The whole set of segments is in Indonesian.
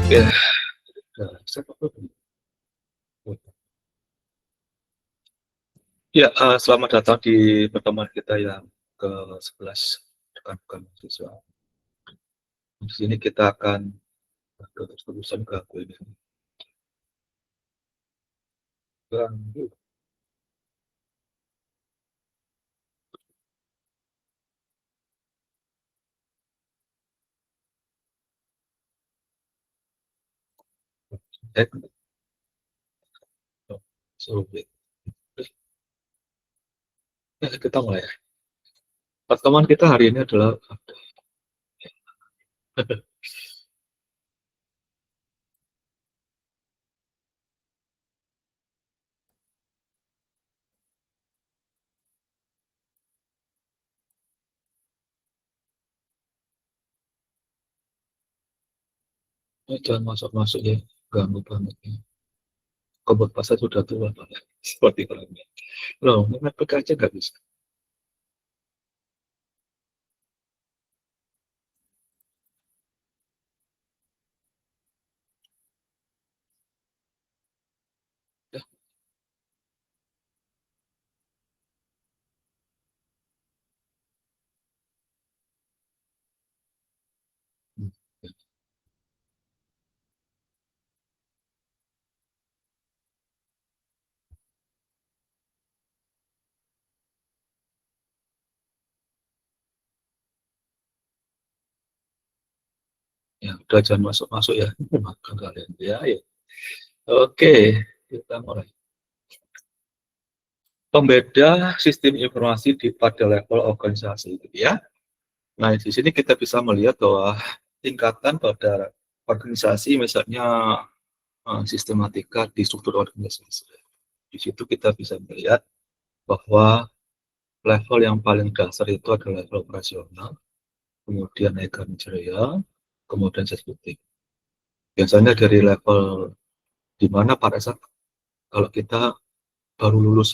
Ya, selamat datang di pertemuan kita yang ke-11 rekan-rekan mahasiswa. Di sini kita akan terus-terusan ganggu ini. Ganggu. Eh, sulit. Kita mulai. Pertemuan kita hari ini adalah jangan masuk-masuk ya, ganggu banget ya. Kebut pasar sudah tua Pak. Seperti orangnya. Loh, nge-PK aja nggak bisa. Ya. Hmm. Ya, udah jangan masuk-masuk ya. Makan kalian. Ya, ya. Oke, kita mulai. Pembeda sistem informasi pada level organisasi gitu ya. Nah, di sini kita bisa melihat bahwa tingkatan pada organisasi, misalnya sistematika di struktur organisasi. Di situ kita bisa melihat bahwa level yang paling dasar itu adalah level operasional, kemudian manajerial, kemudian eksekutif. Biasanya dari level di mana pada saat kalau kita baru lulus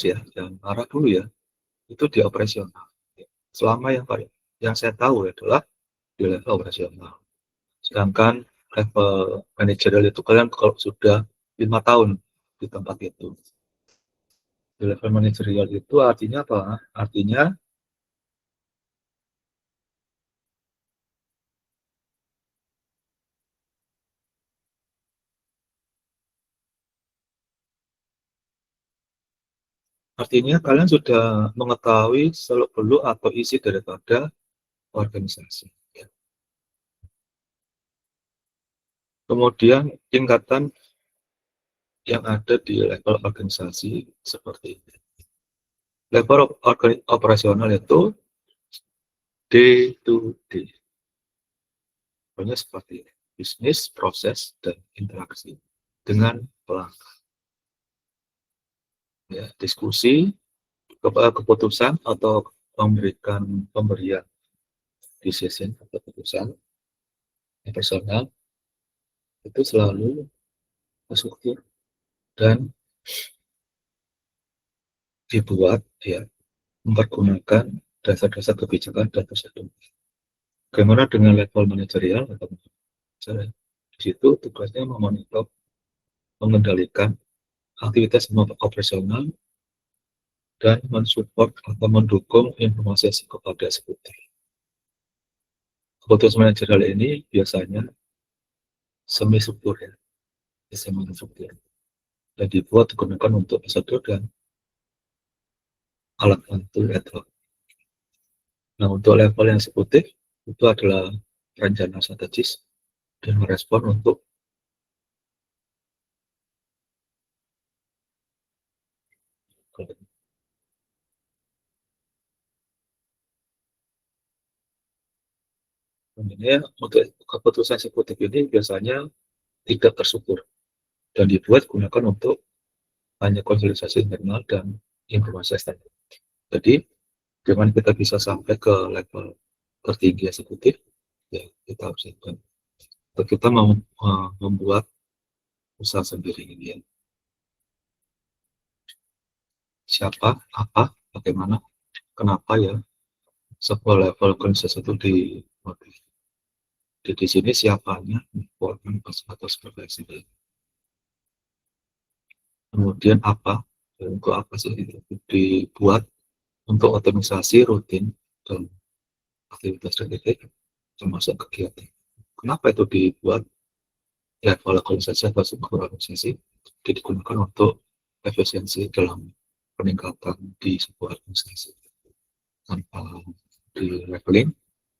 ya, yang marah dulu ya, itu di operasional. Selama yang saya tahu adalah di level operasional. Sedangkan level manajerial itu kalian kalau sudah 5 tahun di tempat itu. Di level manajerial itu artinya apa? Artinya kalian sudah mengetahui seluk-beluk atau isi daripada organisasi. Ya. Kemudian tingkatan yang ada di level organisasi seperti ini. Level operasional itu day to day. Pokoknya seperti ini. Bisnis, proses, dan interaksi dengan pelanggan. Ya, diskusi, keputusan atau pemberian decision atau keputusan personal itu selalu terstruktur dan dibuat ya mempergunakan dasar-dasar kebijakan dan prosedur. Bagaimana dengan level manajerial atau manajer? Di situ tugasnya memonitor, mengendalikan aktivitas operasional dan mensupport atau mendukung informasi kepada eksekutif. Keputusan manajerial ini biasanya semi struktur ya, semi struktur dan dibuat digunakan untuk prosedur dan alat bantu ad hoc. Nah, untuk level yang eksekutif itu adalah rencana strategis dan merespon untuk untuk keputusan eksekutif ini biasanya tidak terstruktur dan dibuat gunakan untuk hanya konsolidasi internal dan informasi eksternal. Jadi, bagaimana kita bisa sampai ke level tertinggi eksekutif, ya kita harus lakukan. Kita mau membuat usaha sendiri ini ya. Siapa, apa, bagaimana, kenapa ya sebuah level organisasi itu dimulai. Di sini siapanya melaporkan atau supervisi. Kemudian apa? Untuk apa sih itu dibuat? Untuk otomatisasi rutin dan aktivitas detektif termasuk kegiatan. Kenapa itu dibuat? Ya, kalau organisasi atau sebuah organisasi digunakan untuk efisiensi dalam peningkatan di sebuah organisasi. Tanpa di leveling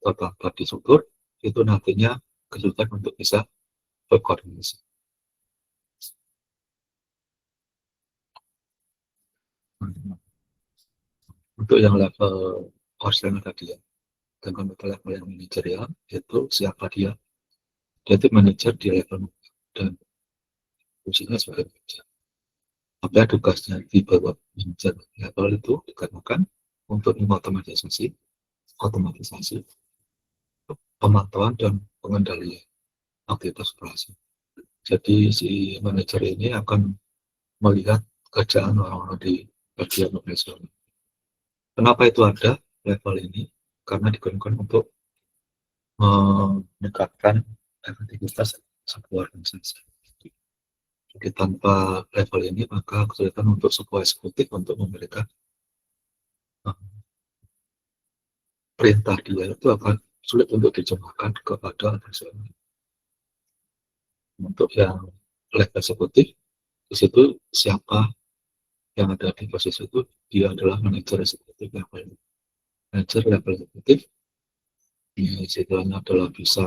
atau tanpa distruktur, itu nantinya kesulitan untuk bisa berkoordinasi. Untuk yang level personal tadi ya, dengan level yang manajerial, itu siapa dia? Dia itu manajer di level dan fungsinya sebagai manajer. Apa tugasnya di bawah manajer level itu dikarenakan untuk otomatisasi, pemantauan dan pengendalian aktivitas operasi. Jadi si manajer ini akan melihat kerjaan orang-orang di bagian operasional. Kenapa itu ada level ini? Karena digunakan untuk meningkatkan efektivitas sebuah organisasi. Jadi tanpa level ini maka kesulitan untuk sebuah eksekutif untuk memberikan perintah dia itu akan sulit untuk diterjemahkan kepada operasional. Untuk yang level eksekutif, di situ siapa yang ada di posisi itu, dia adalah manajer eksekutif level. Manajer level eksekutif, istilahnya adalah bisa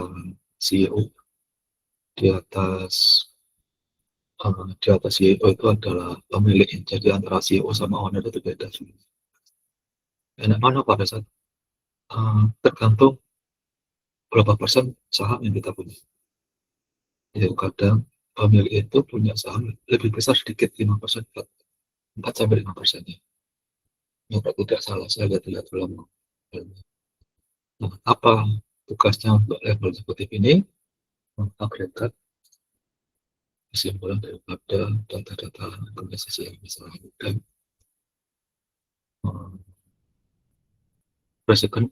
CEO. Di atas CEO itu adalah pemilik, jadi antara CEO sama owner itu beda. Enak mana pada saat tergantung berapa persen saham yang kita punya. Jadi kadang pemilik itu punya saham lebih besar sedikit 5%, 4-5%. Ya, tidak salah saya lihat dalam. Nah, apa tugasnya untuk level eksekutif ini? Mengagregat kesimpulan daripada data-data organisasi yang bisa dan memprosesikan,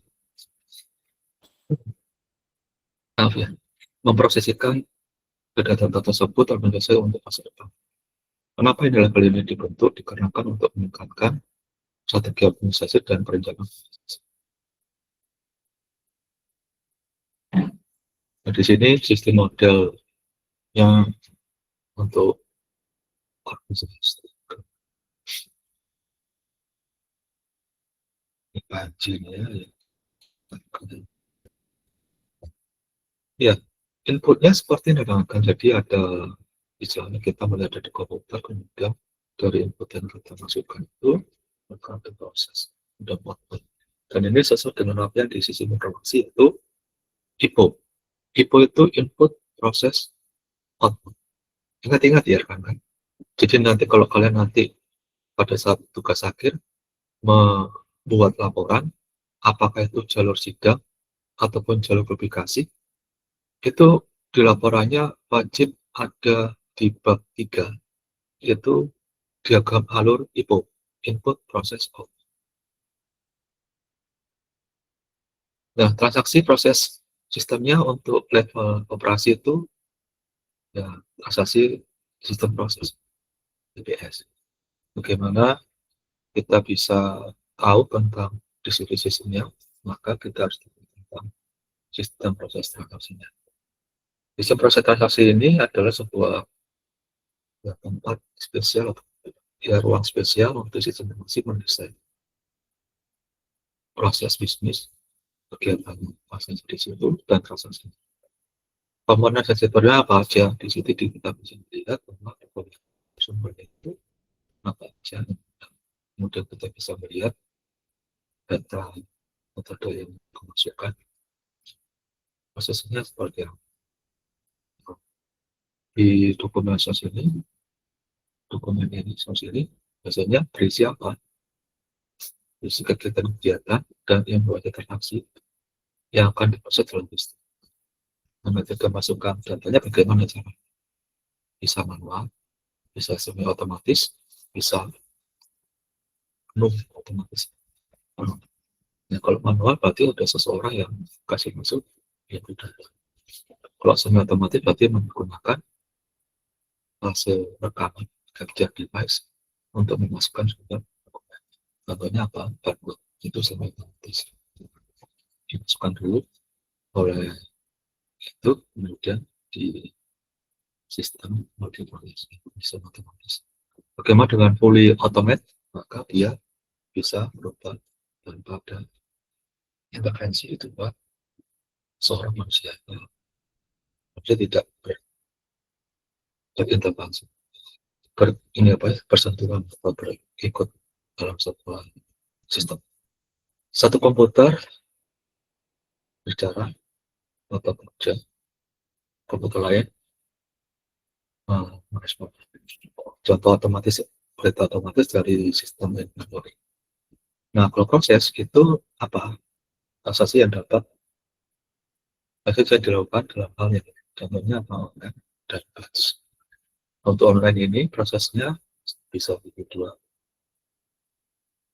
ya, memprosesikan data-data tersebut organisasi untuk masa depan. Kenapa ini level ini dibentuk? Dikarenakan untuk meningkatkan strategi organisasi dan perencanaan. Nah, di sini sistem model yang untuk organisasi ya. Ya, inputnya seperti ini kan. Jadi ada misalnya kita melihat dari komputer, kemudian dari input yang kita masukkan itu akan proses dan output. Dan ini sesuai dengan apa yang di sisi informasi itu IPO. IPO itu input, proses, output. Ingat-ingat ya kan? Jadi nanti kalau kalian nanti pada saat tugas akhir membuat laporan, apakah itu jalur sidang ataupun jalur publikasi, itu di laporannya wajib ada di bab 3, yaitu diagram alur IPO, input, proses, output. Nah, transaksi proses sistemnya untuk level operasi itu ya transaksi sistem proses TPS. Bagaimana kita bisa tahu tentang distribusi sistemnya, maka kita harus tahu tentang sistem proses transaksinya. Sistem proses transaksi ini adalah sebuah ya, tempat spesial, ya ruang spesial untuk sistem informasi mendesain proses bisnis, kegiatan proses di situ dan transaksi. Komponen sensitornya apa aja? Di situ kita bisa melihat bahwa sumbernya itu apa aja. Kemudian kita bisa melihat data metode yang dimasukkan, prosesnya seperti apa. Di dokumen ini biasanya berisi apa? Berisi kegiatan dan yang berada transaksi yang akan diproses dalam sistem. Nah, metode masukkan datanya bagaimana cara? Bisa manual, bisa semi otomatis, bisa non otomatis. Nah, kalau manual berarti ada seseorang yang kasih masuk ya udah. Kalau semi otomatis berarti menggunakan fase rekaman capture device untuk memasukkan sumber dokumen. Contohnya apa? Barcode itu semi otomatis. Dimasukkan dulu oleh itu, kemudian di sistem multiproses bisa otomatis. Bagaimana dengan fully automate? Maka dia bisa berubah tanpa ada intervensi itu Pak, seorang manusia. Manusia tidak berintervensi. Ini apa ya? Bersentuhan atau berikut dalam sebuah sistem. Satu komputer bicara atau kerja, komputer lain merespon. Contoh otomatis, berita otomatis dari sistem memori. Nah, kalau proses itu apa? Asasi yang dapat bisa dilakukan dalam hal yang contohnya apa? Online dan batch. Untuk online ini prosesnya bisa di dua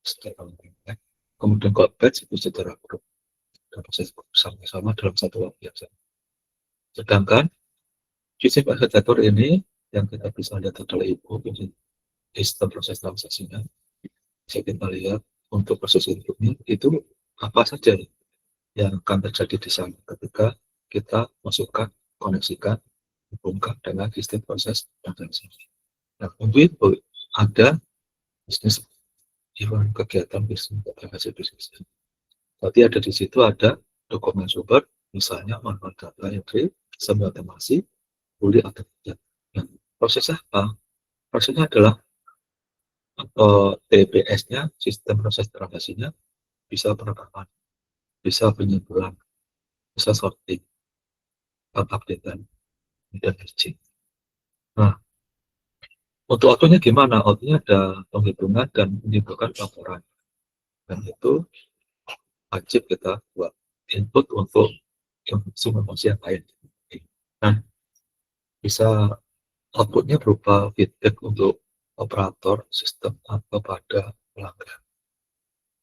secara online. Kemudian kalau batch itu secara grup dan proses sama-sama dalam satu waktu yang sama. Sedangkan sistem aggregator ini yang kita bisa lihat adalah sistem proses transaksinya. Bisa kita lihat untuk proses inputnya itu apa saja yang akan terjadi di sana ketika kita masukkan, koneksikan, hubungkan dengan sistem proses transaksi. Nah, untuk itu ada bisnis event kegiatan bisnis hasil bisnis. Berarti ada di situ ada dokumen sumber, misalnya manual data entry, semi otomasi, fully automated. Nah, prosesnya apa? Prosesnya adalah TPS-nya, sistem proses transaksinya, bisa perekaman, bisa penyimpulan, bisa sorting, updatean, dan matching. Nah, untuk outputnya gimana? Outputnya ada penghitungan dan menimbulkan laporan. Dan itu wajib kita buat input untuk informasi yang lain. Nah, bisa outputnya berupa feedback untuk operator sistem atau pada pelanggan.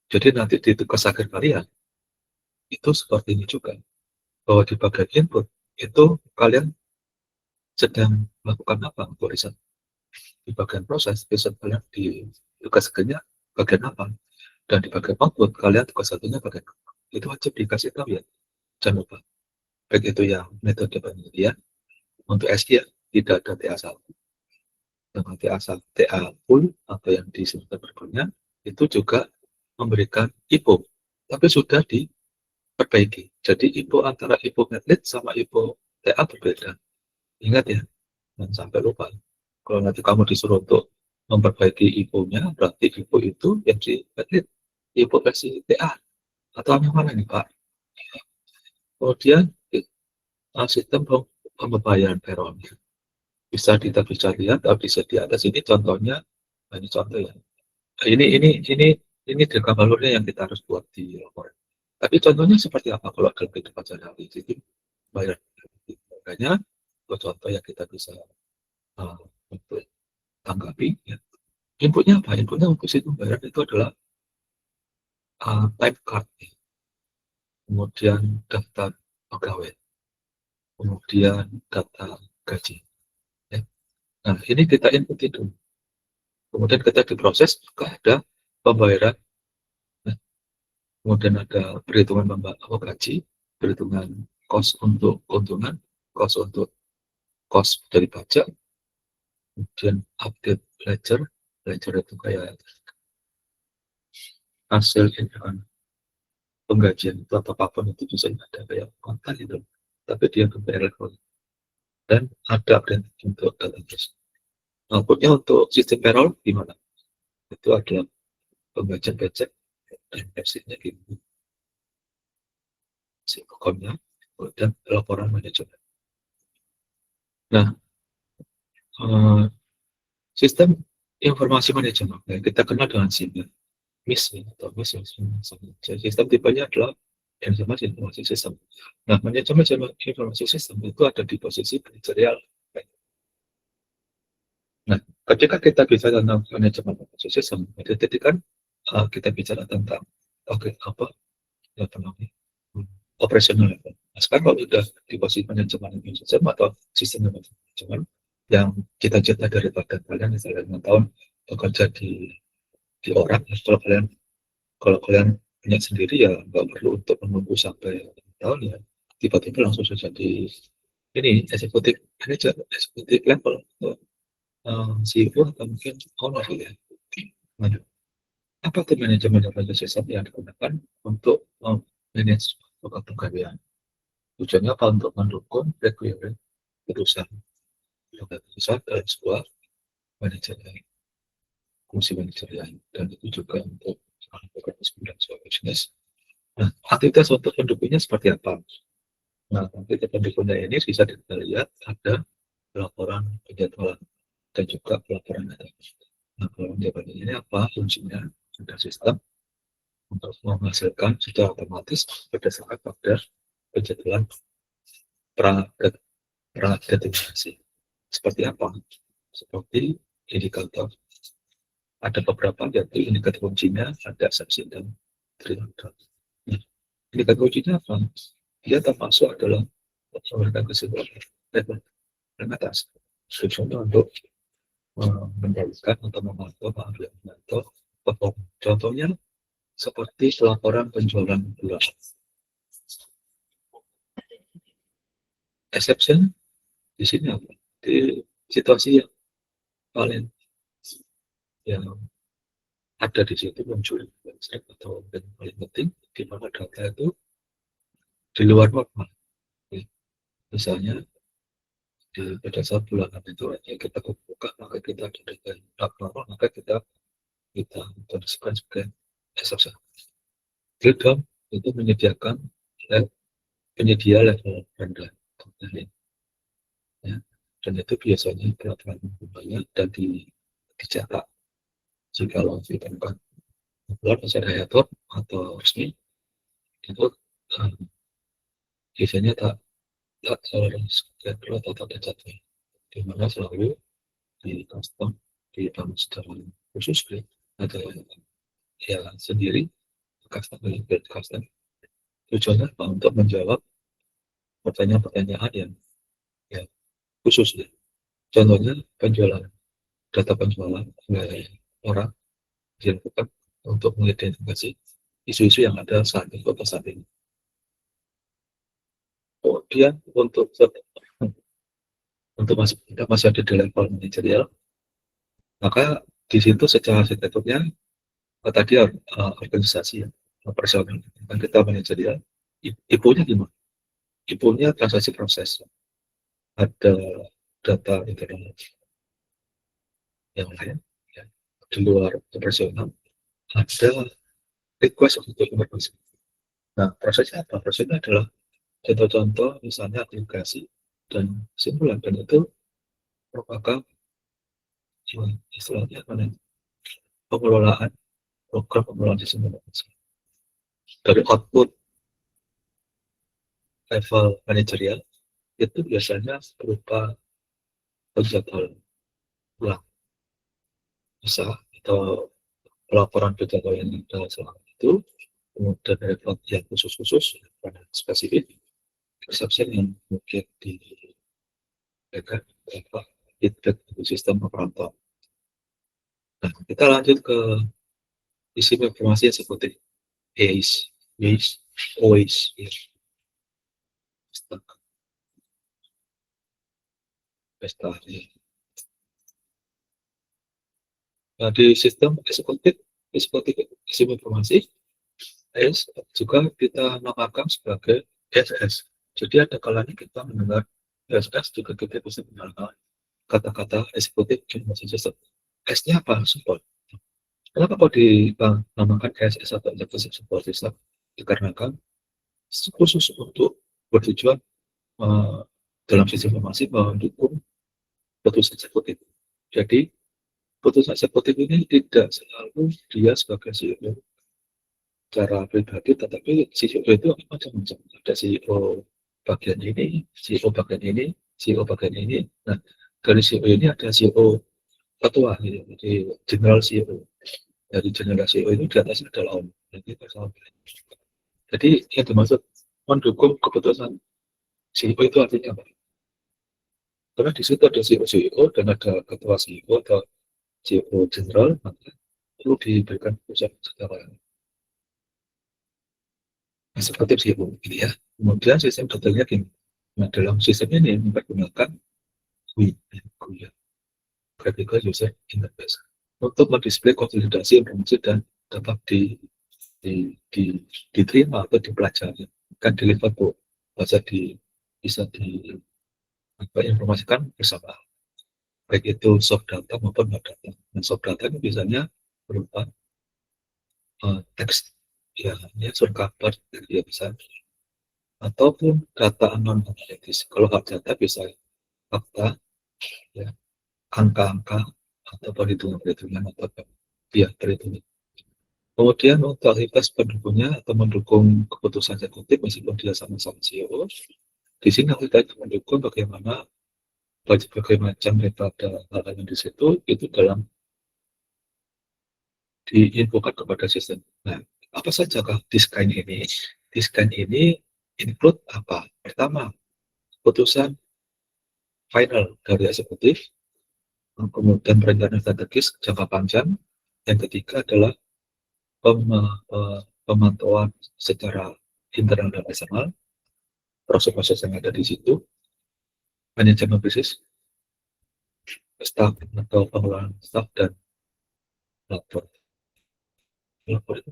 Jadi nanti di tugas akhir kalian itu seperti ini juga, bahwa di bagian input itu kalian sedang melakukan apa untuk riset. Di bagian proses riset kalian di tugas akhirnya bagian apa, dan di bagian output kalian tugas satunya bagian apa. Itu wajib dikasih tahu ya, jangan lupa. Baik itu yang metode penelitian, untuk SI ya, tidak ada TA1. Yang TA full atau yang disebutkan berikutnya itu juga memberikan IPO, tapi sudah diperbaiki. Jadi IPO antara IPO Medlit sama IPO TA berbeda. Ingat ya, jangan sampai lupa. Kalau nanti kamu disuruh untuk memperbaiki IPO-nya, berarti IPO itu yang di Medlit, IPO versi TA. Atau yang mana nih Pak? Kemudian sistem pembayaran peronnya. Bisa kita bisa lihat, bisa di atas ini contohnya, ini contoh ya. Ini direkam alurnya yang kita harus buat di laporan. Tapi contohnya seperti apa kalau dalam kehidupan sehari-hari? Jadi bayar harganya, contoh yang kita bisa untuk tanggapi. Ya. Inputnya apa? Inputnya untuk sistem pembayaran itu adalah time card, ya. Kemudian daftar pegawai, kemudian data gaji. Ya. Nah, ini kita input itu. Kemudian kita diproses, maka ada pembayaran. Nah, kemudian ada perhitungan gaji, perhitungan cost untuk keuntungan, cost untuk cost dari pajak, kemudian update ledger itu kayak hasil penggajian itu atau apapun itu bisa ada kayak konten itu, tapi dia berbayar elektronik dan ada update untuk database. Outputnya untuk sistem payroll gimana? Itu ada pembagian pajak dan versinya gitu, si pokoknya dan laporan manajemen. Nah, sistem informasi manajemen yang kita kenal dengan SIMA, MIS atau MIS, sistem tipenya adalah informasi sistem. Nah, manajemen informasi sistem itu ada di posisi manajerial. Nah, ketika kita bicara tentang manajemen informasi sistem, itu kan kita bicara tentang apa ya namanya operasional level. Nah, sekarang kalau sudah di posisi manajemen sistem atau sistem manajemen yang kita cita daripada kalian misalnya 5 tahun bekerja di orang, kalau kalian punya sendiri ya nggak perlu untuk menunggu sampai 5 tahun ya, tiba-tiba langsung sudah jadi ini eksekutif manager, eksekutif level untuk CEO atau mungkin owner ya. Nah, apa tuh manajemen sistem yang digunakan untuk manage pegawaian? Tujuannya apa? Untuk mendukung required perusahaan dalam sebuah manajerial, fungsi manajerial, dan itu juga untuk melakukan sebuah bisnis. Nah, aktivitas untuk pendukungnya seperti apa? Nah, aktivitas pendukungnya ini bisa kita lihat ada laporan penjadwalan dan juga pelaporan data. Nah, pelaporan ini apa fungsinya? Ada sistem untuk menghasilkan secara otomatis berdasarkan pada penjadwalan pra-determinasi. Seperti apa? Seperti indikator. Ada beberapa, yaitu indikator kuncinya ada asumsi dan trilateral. Nah, indikator kuncinya apa? Dia termasuk adalah memberikan kesimpulan level atas. Contoh untuk mengendalikan atau memantau performa. Contohnya seperti laporan penjualan bulan. Exception di sini apa? Di situasi yang paling yang ada di situ muncul atau yang paling penting di mana data itu di luar normal. Misalnya pada saat bulanan itu ya kita buka maka kita data abnormal maka kita tuliskan sebagai exception. Freedom itu menyediakan penyedia level rendah ya, dan itu biasanya peraturan banyak dan dicetak jika lo ditemukan keluar moderator atau resmi itu biasanya tak atau tak jadwal, di mana selalu di custom di dalam secara khusus ada ya sendiri custom tujuannya apa? Untuk menjawab pertanyaan-pertanyaan yang ya, khusus ya. Contohnya penjualan, data penjualan orang dilakukan untuk mengidentifikasi isu-isu yang ada saat ini. Kemudian untuk masih ada di level manajerial, maka di situ secara arsitekturnya tadi organisasi ya, personal kan kita manajerial, ibunya gimana? Ibunya transaksi proses, ada data internal yang lain ya, di luar operasional ada request untuk informasi. Nah, prosesnya apa? Prosesnya adalah contoh-contoh misalnya aplikasi dan kesimpulan, dan itu merupakan istilahnya pengelolaan program pengelolaan sistem informasi. Dari output level manajerial itu biasanya berupa penjadwalan ulang usaha atau laporan penjadwalan yang ada selama itu, kemudian level yang khusus pada spesifik exception yang mungkin beberapa feedback sistem perantau. Nah, kita lanjut ke isi informasi yang seperti always, pesta. Nah, di sistem eksekutif sistem informasi juga kita namakan sebagai SS. Jadi ada kalanya kita mendengar SS juga kita bisa mengenal kata-kata eksekutif informasi sistem. S-nya apa? Support. Kenapa kok dinamakan SS atau executive support system? Dikarenakan khusus untuk bertujuan dalam sistem informasi mendukung putusan eksekutif. Jadi putusan eksekutif ini tidak selalu dia sebagai CEO secara pribadi, tetapi CEO itu macam-macam. Ada CEO bagian ini, CEO bagian ini, CEO bagian ini. Nah, dari CEO ini ada CEO ketua, jadi general CEO. Dari general CEO itu di atasnya adalah om. Jadi yang dimaksud mendukung keputusan CEO itu artinya apa? Karena di situ ada CEO dan ada ketua CEO atau CEO general, maka perlu diberikan keputusan secara eksekutif CEO gitu ya. Kemudian sistem detailnya gini. Nah, dalam sistem ini mempergunakan GUI ya, Graphical User Interface, untuk mendisplay konsolidasi informasi dan dapat diterima atau dipelajari, kan deliverable, bisa diinformasikan bersama, baik itu soft data maupun hard data. Dan soft data ini biasanya berupa teks, ya, sur kabar, ya bisa, ataupun data non analitis. Kalau hard data bisa fakta, ya, angka-angka, atau perhitungan-perhitungan, atau ya perhitungan. Kemudian untuk aktivitas pendukungnya atau mendukung keputusan eksekutif meskipun dia sama-sama CEO, di sini kita mendukung bagaimana berbagai macam daripada hal yang di situ itu dalam diinfokan kepada sistem. Nah, apa saja diskain ini? Diskain ini include apa? Pertama, keputusan final dari eksekutif, kemudian perencanaan strategis jangka panjang. Yang ketiga adalah pemantauan secara internal dan eksternal, proses-proses yang ada di situ, manajemen bisnis, staf atau pengelolaan staf, dan lapor. Lapor itu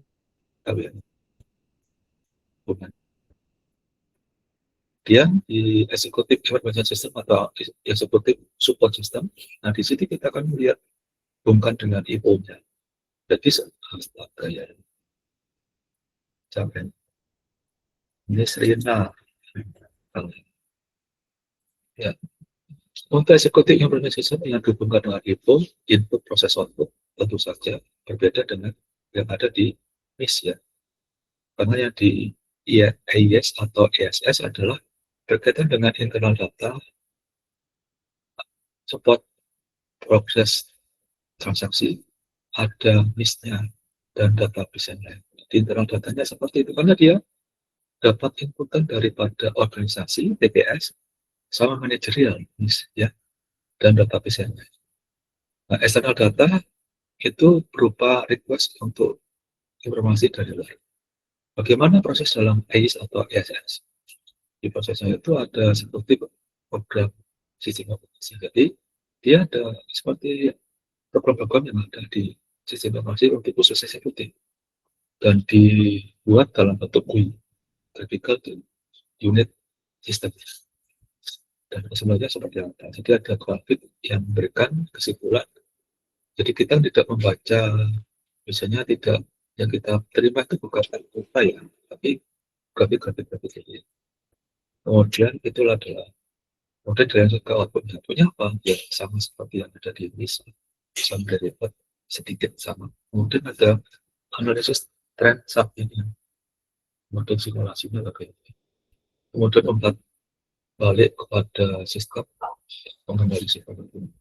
kalian bukan. Dia di eksekutif information system atau eksekutif support system. Nah, di sini kita akan melihat hubungkan dengan IO-nya. Jadi astaga ya, sampai ini Serena. Ya, untuk eksekutif information system yang dihubungkan dengan IO, input proses output, tentu saja berbeda dengan yang ada di MIS ya. Karena yang di AIS atau ESS adalah berkaitan dengan internal data, support proses transaksi, ada MIS-nya, dan database yang lain. Di internal datanya seperti itu, karena dia dapat inputan daripada organisasi, TPS, sama manajerial, MIS, ya, dan database yang lain. Nah, external data itu berupa request untuk informasi dari luar. Bagaimana proses dalam AIS atau ESS? Di prosesnya itu ada seperti program sistem informasi. Jadi, dia ada seperti program-program yang ada di sistem informasi untuk khusus eksekutif dan dibuat dalam bentuk GUI, Graphical Unit System. Dan sebenarnya seperti apa? Jadi ada grafik yang memberikan kesimpulan. Jadi kita tidak membaca, misalnya tidak, yang kita terima itu bukan apa ya, tapi grafik-grafik ini. Kemudian itulah adalah kemudian dilanjut ke outputnya. Outputnya apa? Ya sama seperti yang ada di MIS, sampai dapat sedikit sama. Kemudian ada analisis tren saat ini, model simulasinya bagaimana. Kemudian membuat balik kepada sistem pengendali sistem itu.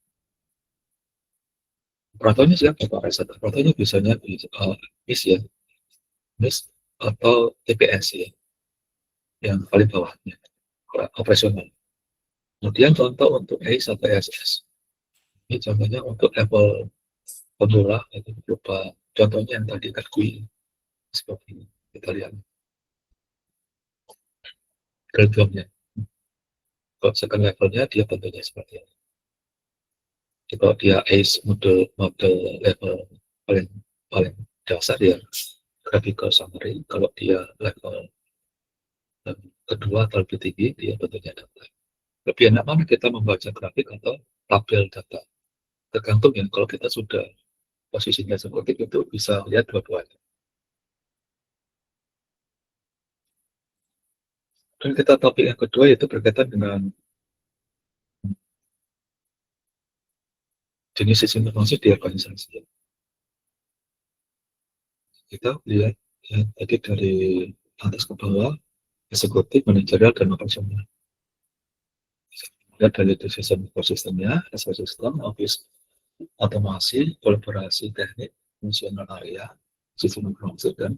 Operatornya siapa Pak Reza? Operatornya biasanya di MIS ya, MIS atau TPS ya, yang paling bawahnya, operasional. Kemudian contoh untuk AIS atau ASS. Ini contohnya untuk level pemula, itu berupa contohnya yang tadi kan GUI seperti ini. Kita lihat breakdown-nya. Kalau second levelnya dia bentuknya seperti ini. Kalau dia ACE model level paling paling dasar ya graphical summary. Kalau dia level kedua atau lebih tinggi, dia bentuknya data. Lebih enak mana kita membaca grafik atau tabel data? Tergantung ya, kalau kita sudah posisinya seperti itu bisa lihat dua-duanya. Dan kita topik yang kedua yaitu berkaitan dengan jenis sistem informasi di organisasi. Kita lihat ya, tadi dari atas ke bawah, eksekutif, manajerial, dan operasional. Lihat dari sistem ekosistemnya, ekosistem, office, otomasi, kolaborasi teknik, fungsional area, sistem informasi, dan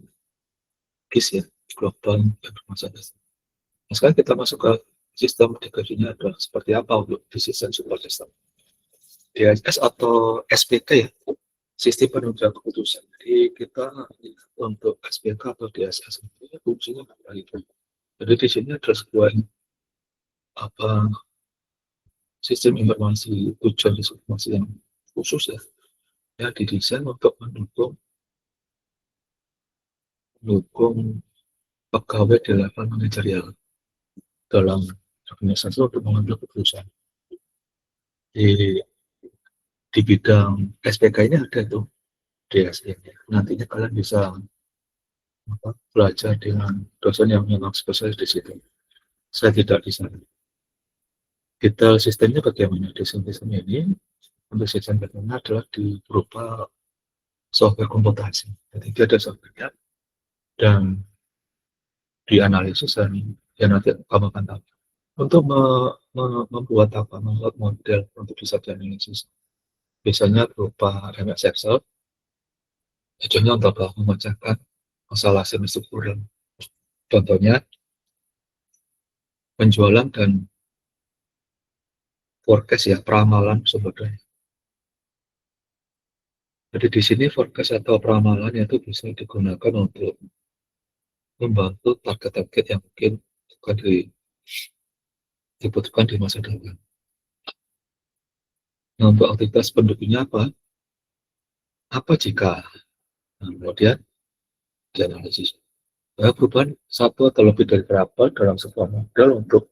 GIS ya, global informasi. Nah, sekarang kita masuk ke sistem mitigasinya adalah seperti apa untuk decision support system. DSS atau SPK ya, sistem penunjang keputusan. Jadi kita untuk SPK atau DSS itu fungsinya apa itu? Jadi di sini ada sebuah apa sistem informasi tujuan informasi yang khusus ya, ya didesain untuk mendukung pegawai di level manajerial dalam organisasi untuk mengambil keputusan. Di bidang SPK ini ada tuh DSE. Nantinya kalian bisa belajar dengan dosen yang memang spesialis di situ. Saya tidak di sana. Detail sistemnya bagaimana? Desain sistem ini untuk sistem bagaimana adalah berupa software komputasi. Jadi dia ada software dan dianalisis dan ya nanti kamu akan tahu. Untuk membuat model untuk bisa dianalisis. Biasanya berupa MS Excel. Tujuannya untuk memecahkan masalah semester kurang. Contohnya penjualan dan forecast ya, peramalan sebenarnya. Jadi di sini forecast atau peramalan itu bisa digunakan untuk membantu target-target yang mungkin akan dibutuhkan di masa depan. Nah, untuk aktivitas pendukungnya apa? Apa jika? Nah, kemudian dianalisis. Nah, perubahan satu atau lebih dari variabel dalam sebuah model untuk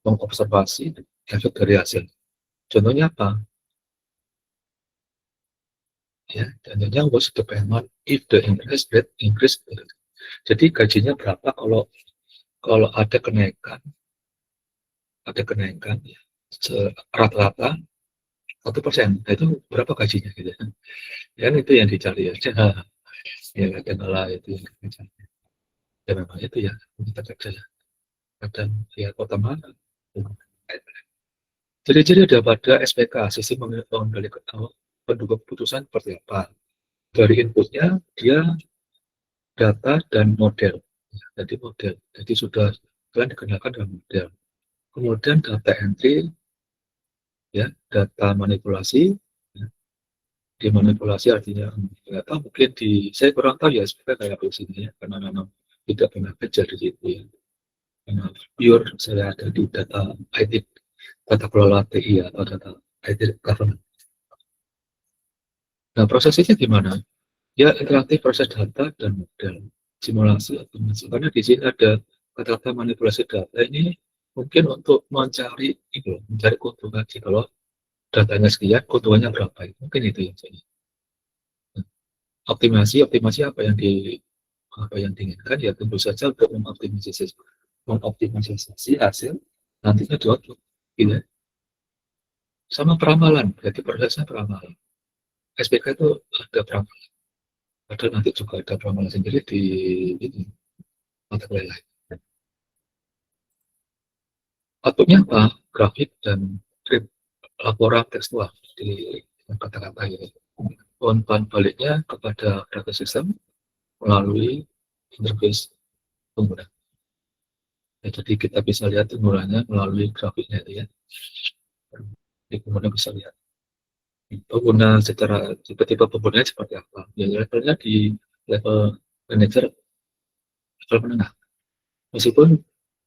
mengobservasi efek dari hasil. Contohnya apa? Ya, contohnya was the payment if the interest rate increase. Jadi gajinya berapa kalau ada kenaikan ya, rata-rata 1%. Nah, itu berapa gajinya gitu ya? Dan itu yang dicari ya. Ya kadang-kala itu yang dicari. Ya memang itu ya kita kerja ya. Kadang ya kota mana. Ciri-ciri ada pada SPK, sistem pengendalikan pendukung keputusan seperti apa. Dari inputnya dia data dan model. Jadi model. Jadi sudah kalian dikenakan dengan model. Kemudian data entry, ya, data manipulasi. Ya, dimanipulasi artinya nggak tahu, mungkin saya kurang tahu ya sebenarnya kayak apa sini ya, karena memang tidak pernah kerja di situ ya. Karena pure saya ada di data IT, data kelola TI atau data IT government. Nah, prosesnya gimana? Ya, interaktif proses data dan model simulasi atau karena di sini ada kata-kata manipulasi data ini mungkin untuk mencari keuntungan sih. Kalau datanya sekian, keuntungannya berapa? Mungkin itu yang saya. Optimasi apa yang diinginkan ya tentu saja untuk mengoptimalisasi hasil nantinya di output. Gitu. Sama peramalan, berarti prosesnya peramalan. SPK itu ada peramalan. Padahal nanti juga ada peramalan sendiri di ini, mata kuliah lain. Outputnya apa? Grafik dan laporan tekstual di kata-kata ya. Umpan baliknya kepada data sistem melalui interface pengguna. Ya, jadi kita bisa lihat penggunanya melalui grafiknya itu ya. Jadi pengguna bisa lihat pengguna secara tipe-tipe penggunanya seperti apa. Ya, levelnya di level manager, level menengah. Meskipun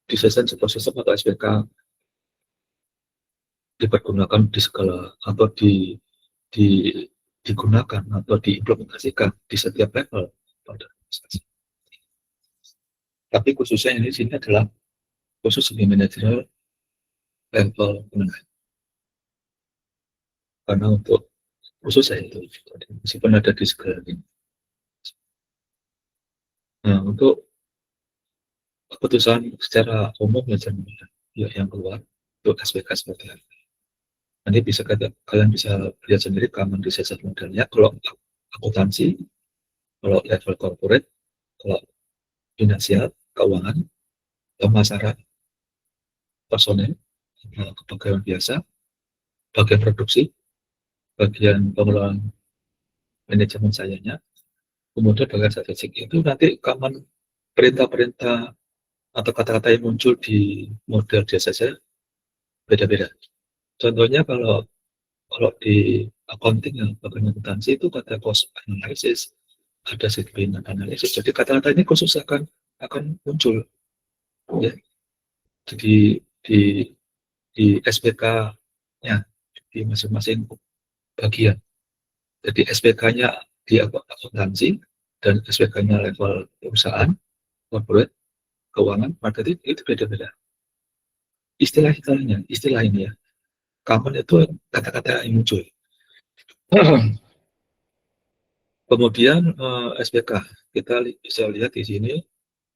di desain sebuah sistem atau SPK dipergunakan di segala atau di digunakan atau diimplementasikan di setiap level pada organisasi. Tapi khususnya ini sini adalah khusus di manajerial level menengah. Karena untuk khusus saya itu meskipun ada di segala ini. Nah, untuk keputusan secara umum ya yang keluar untuk SPK seperti apa. Nanti kalian bisa lihat sendiri keamanan di sesat modelnya. Kalau akuntansi, kalau level corporate, kalau finansial, keuangan, pemasaran, personel, kepegawaian biasa, bagian produksi, bagian pengelolaan manajemen sayanya, kemudian bagian statistik itu nanti keamanan perintah-perintah atau kata-kata yang muncul di model jasa saya beda-beda. Contohnya kalau di accounting yang bagian akuntansi itu kata cost analysis, ada segment analysis. Jadi kata-kata ini khusus akan muncul ya. Jadi di SPK-nya di masing-masing bagian. Jadi SPK-nya di akuntansi dan SPK-nya level perusahaan, corporate, keuangan, marketing itu beda-beda. Istilah ini ya. Common itu kata-kata yang muncul. Kemudian SPK, kita bisa lihat di sini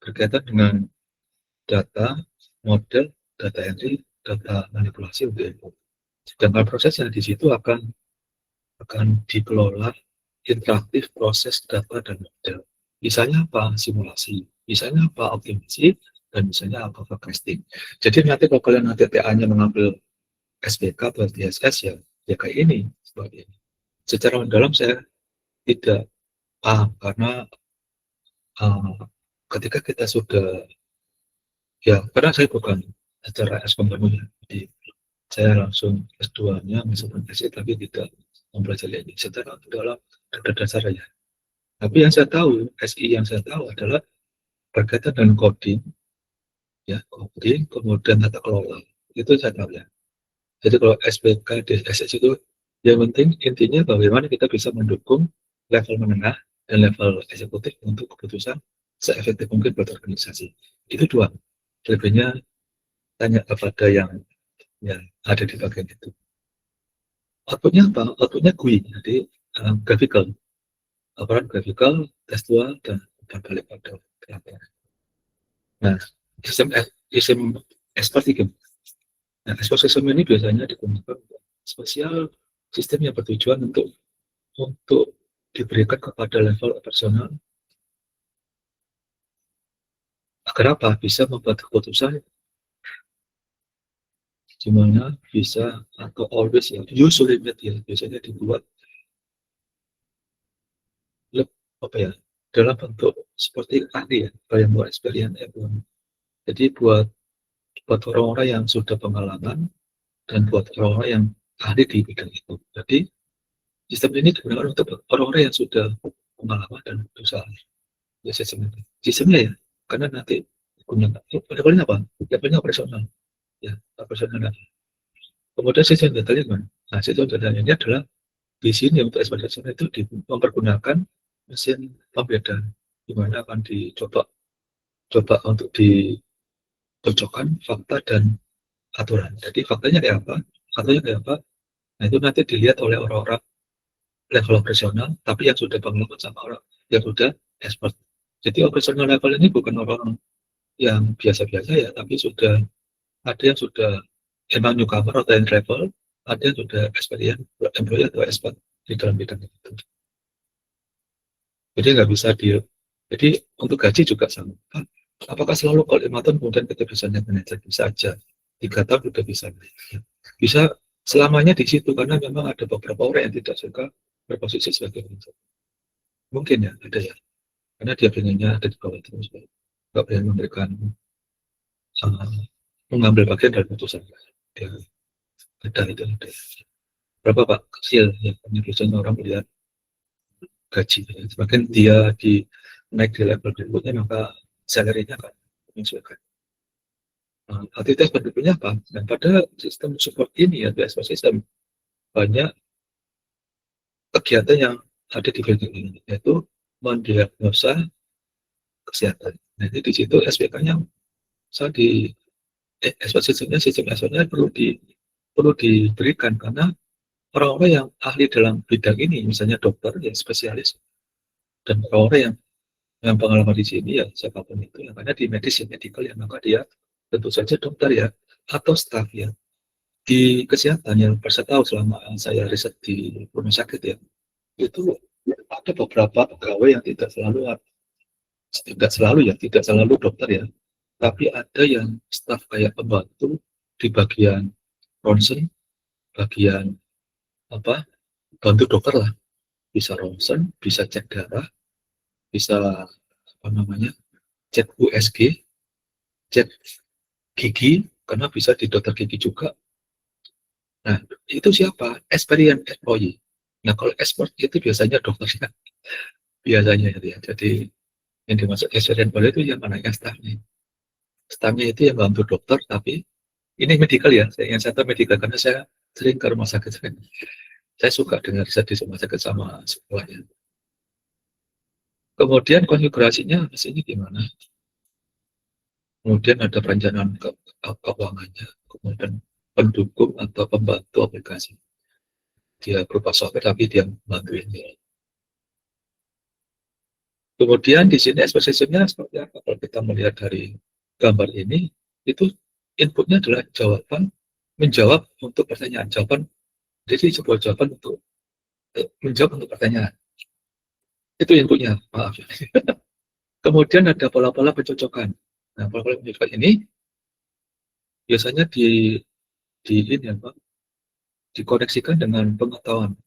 berkaitan dengan data, model, data entry, data manipulasi untuk input. Sedangkan prosesnya di situ akan dikelola interaktif proses data dan model. Misalnya apa? Simulasi. Misalnya apa? Optimasi. Dan misalnya apa? Forecasting. Jadi nanti kalau kalian nanti TA-nya mengambil SPK atau TSS ya kayak ini. Seperti ini. Secara mendalam saya tidak paham karena ketika kita sudah karena saya bukan secara S1 ya, jadi saya langsung S2-nya masuk SI tapi tidak mempelajari ini secara dalam dasar ya. Tapi yang saya tahu, SI yang saya tahu adalah berkaitan dengan coding, ya coding, kemudian tata kelola, itu saya tahu ya. Jadi kalau SPK, DSS itu yang penting intinya bagaimana kita bisa mendukung level menengah dan level eksekutif untuk keputusan seefektif mungkin buat organisasi. Itu dua. Lebihnya tanya kepada yang ada di bagian itu. Outputnya apa? Outputnya GUI, jadi graphical. Laporan graphical, tekstual, dan berbalik pada laporan. Nah, sistem expert itu. Nah, expert system ini biasanya digunakan spesial sistem yang bertujuan untuk diberikan kepada level operasional agar apa? Bisa membuat keputusan di mana bisa atau always ya, usually ya, biasanya dibuat apa ya, dalam bentuk seperti ahli ya, yang buat experience ya. Jadi buat orang-orang yang sudah pengalaman dan buat orang-orang yang ahli di bidang itu. Jadi sistem ini digunakan untuk orang-orang yang sudah pengalaman dan berusaha. Ya sistemnya ya, karena nanti digunakan. Levelnya apa? Levelnya operasional. Ya, operasional. Kemudian sistem datanya gimana? Nah, sistem datanya ini adalah di sini untuk ekspektasi itu mempergunakan mesin pembeda, di mana akan coba untuk dicocokkan fakta dan aturan. Jadi faktanya kayak apa? Faktanya kayak apa? Nah, itu nanti dilihat oleh orang-orang level operasional, tapi yang sudah pengalaman sama orang yang sudah expert. Jadi operasional level ini bukan orang yang biasa-biasa ya, tapi sudah ada yang sudah emang newcomer atau yang travel, ada yang sudah experience, employee atau expert di dalam bidang itu. Jadi nggak bisa jadi untuk gaji juga sama. Apakah selalu kalau 5 tahun kemudian kita bisa naik manajer? Bisa aja. 3 tahun sudah bisa naik. Bisa selamanya di situ karena memang ada beberapa orang yang tidak suka berposisi sebagai manajer. Mungkin ya, ada ya. Karena dia pengennya ada di bawah terus. Nggak pengen memberikan mengambil bagian dari putusan. Ya, ada itu. Ada. Berapa Pak? Kecil ya. Biasanya orang melihat gaji. Semakin dia naik di level berikutnya maka salary-nya akan menyesuaikan. Aktivitas berikutnya apa? Dan pada sistem support ini ya, BSP sistem banyak kegiatan yang ada di bidang ini, yaitu mendiagnosa kesehatan. Nah, jadi di situ SPK-nya sistem SPK-nya perlu diberikan karena orang-orang yang ahli dalam bidang ini, misalnya dokter yang spesialis dan orang-orang yang pengalaman di sini ya siapapun itu, yang ada di medis medical ya, maka dia tentu saja dokter ya atau staf ya di kesehatan yang saya tahu selama saya riset di rumah sakit ya, itu ada beberapa pegawai yang tidak selalu dokter ya, tapi ada yang staf kayak pembantu di bagian ronsen, bagian apa, bantu dokter lah, bisa ronsen, bisa cek darah, bisa apa namanya, cek USG, cek gigi, karena bisa di dokter gigi juga. Nah, itu siapa? Experience employee. Nah, kalau expert itu biasanya dokternya, biasanya itu ya. Jadi yang dimaksud experience employee itu yang mana? Yang staffnya. Staffnya itu yang bantu dokter, tapi ini medical ya. Yang saya tahu medical karena saya sering ke rumah sakit. Saya suka dengar riset di rumah sakit sama sekolahnya. Kemudian konfigurasinya hasilnya gimana? Kemudian ada perencanaan keuangannya, kemudian pendukung atau pembantu aplikasi. Dia berupa software tapi dia membantu ini. Kemudian di sini exposition-nya seperti apa? Kalau kita melihat dari gambar ini, itu inputnya adalah jawaban, menjawab untuk pertanyaan. Jawaban, jadi sebuah jawaban untuk menjawab untuk pertanyaan. Itu inputnya, maaf. Kemudian ada pola-pola pencocokan. Nah, pola-pola pencocokan ini biasanya di ini apa? Dikoneksikan dengan pengetahuan,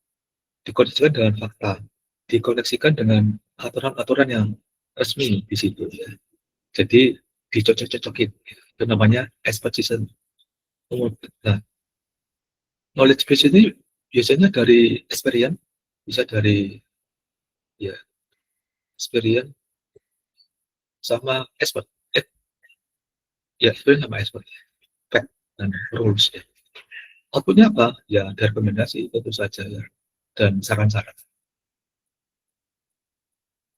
dikoneksikan dengan fakta, dikoneksikan dengan aturan-aturan yang resmi di situ ya. Jadi dicocok-cocokin. Itu namanya exposition. Nah, knowledge base ini biasanya dari experience, bisa dari ya experience sama expert. Ya experience sama expert. Fact dan rules ya. Outputnya apa? Ya ada rekomendasi tentu saja ya. Dan saran-saran.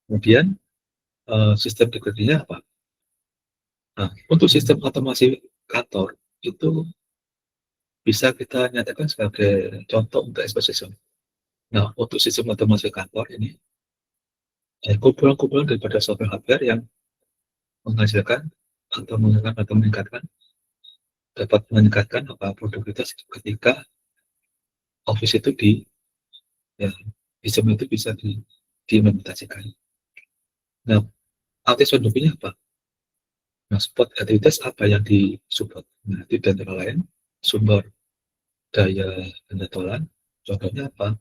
Kemudian sistem security-nya apa? Nah, untuk sistem otomasi kantor itu bisa kita nyatakan sebagai contoh untuk exposition. Nah, untuk sistem otomasi kantor ini kumpulan-kumpulan daripada software hardware yang menghasilkan atau meningkatkan dapat meningkatkan apa produktivitas ketika office itu ya sistem itu bisa diimplementasikan. Nah, aktivitas pendukungnya apa? Nah, support aktivitas apa yang disupport? Nah, di antara lain sumber daya penjadwalan. Contohnya apa?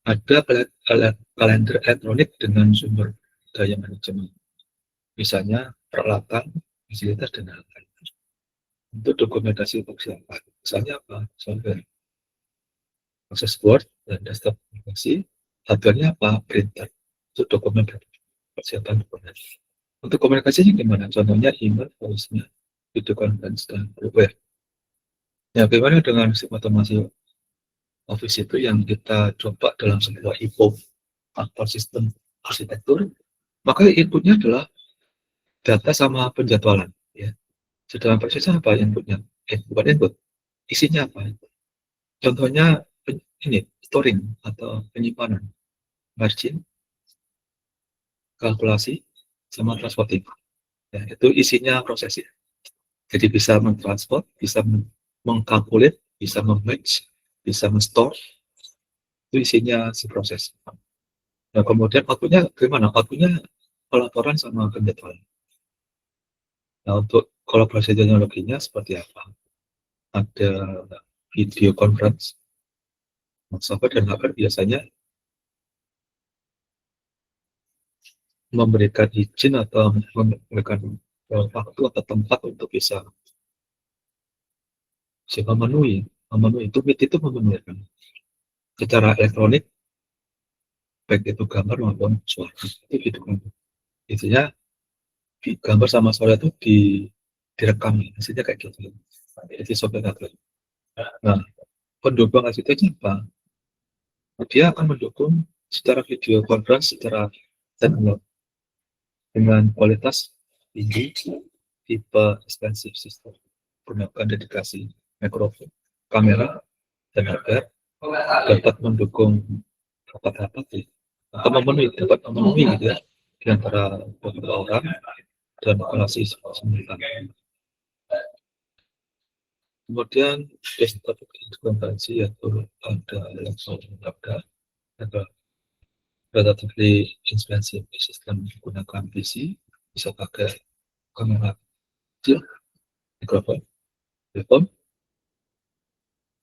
Ada kalender elektronik dengan sumber daya manajemen. Misalnya peralatan, fasilitas, dan lain-lain. Untuk dokumentasi persiapan. Misalnya apa? Software, akses Word, dan desktop aplikasi. Hardware-nya apa? Printer. Untuk dokumen persiapan dokumen. Untuk komunikasinya gimana? Contohnya email, voice-nya, video conference, dan web. Ya, bagaimana dengan sistem otomasi Office itu yang kita coba dalam sebuah IPO atau sistem arsitektur, maka inputnya adalah data sama penjadwalan. Ya. Sedangkan prosesnya apa inputnya? Bukan input, isinya apa? Contohnya ini storing atau penyimpanan, margin, kalkulasi, sama transporting. Ya, itu isinya prosesnya. Jadi bisa mentransport, bisa mengkalkulit, bisa mematch, bisa men-store, itu isinya si proses. Nah, kemudian outputnya gimana? Outputnya pelaporan sama penjadwalan. Nah, untuk kolaborasi teknologinya seperti apa? Ada video conference, software dan hardware biasanya memberikan izin atau memberikan waktu atau tempat untuk bisa memenuhi itu meet itu memenuhi secara elektronik, baik itu gambar maupun suara itu gitu kan. Intinya gambar sama suara itu direkam, hasilnya kayak gitu. Itu software hardware. Nah, pendukung arsiteknya apa? Dia akan mendukung secara video conference, secara teknologi dengan kualitas tinggi, tipe expensive system, gunakan dedikasi mikrofon, kamera, dan hardware dapat mendukung rapat-rapat ya, atau dapat memenuhi gitu ya, di antara beberapa orang dan relasi simultan. Kemudian desktop konferensi yaitu ada langsung ada relatively expensive sistem menggunakan PC, bisa pakai kamera kecil, mikrofon, telepon,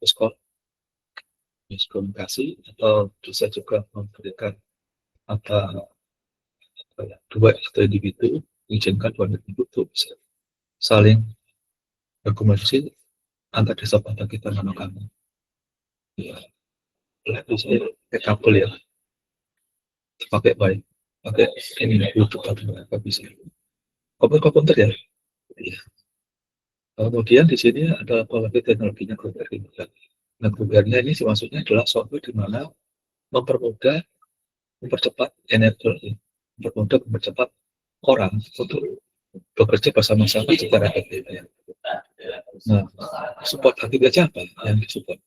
Discord, komunikasi, atau bisa juga memberikan apa ya, dua atau individu mengizinkan dua individu itu bisa saling berkomunikasi antar desa pada kita mana kamu. Ya, bisa pakai kabel ya, pakai baik, pakai ini YouTube atau apa bisa. Komputer ya. Iya. Kemudian di sini ada apa lagi teknologinya Gruber ini. Nah, Grubernya ini maksudnya adalah software di mana mempermudah, mempercepat energi, mempercepat orang untuk bekerja bersama-sama secara efektif. Ya. Nah, support aktivitasnya apa? Yang disupport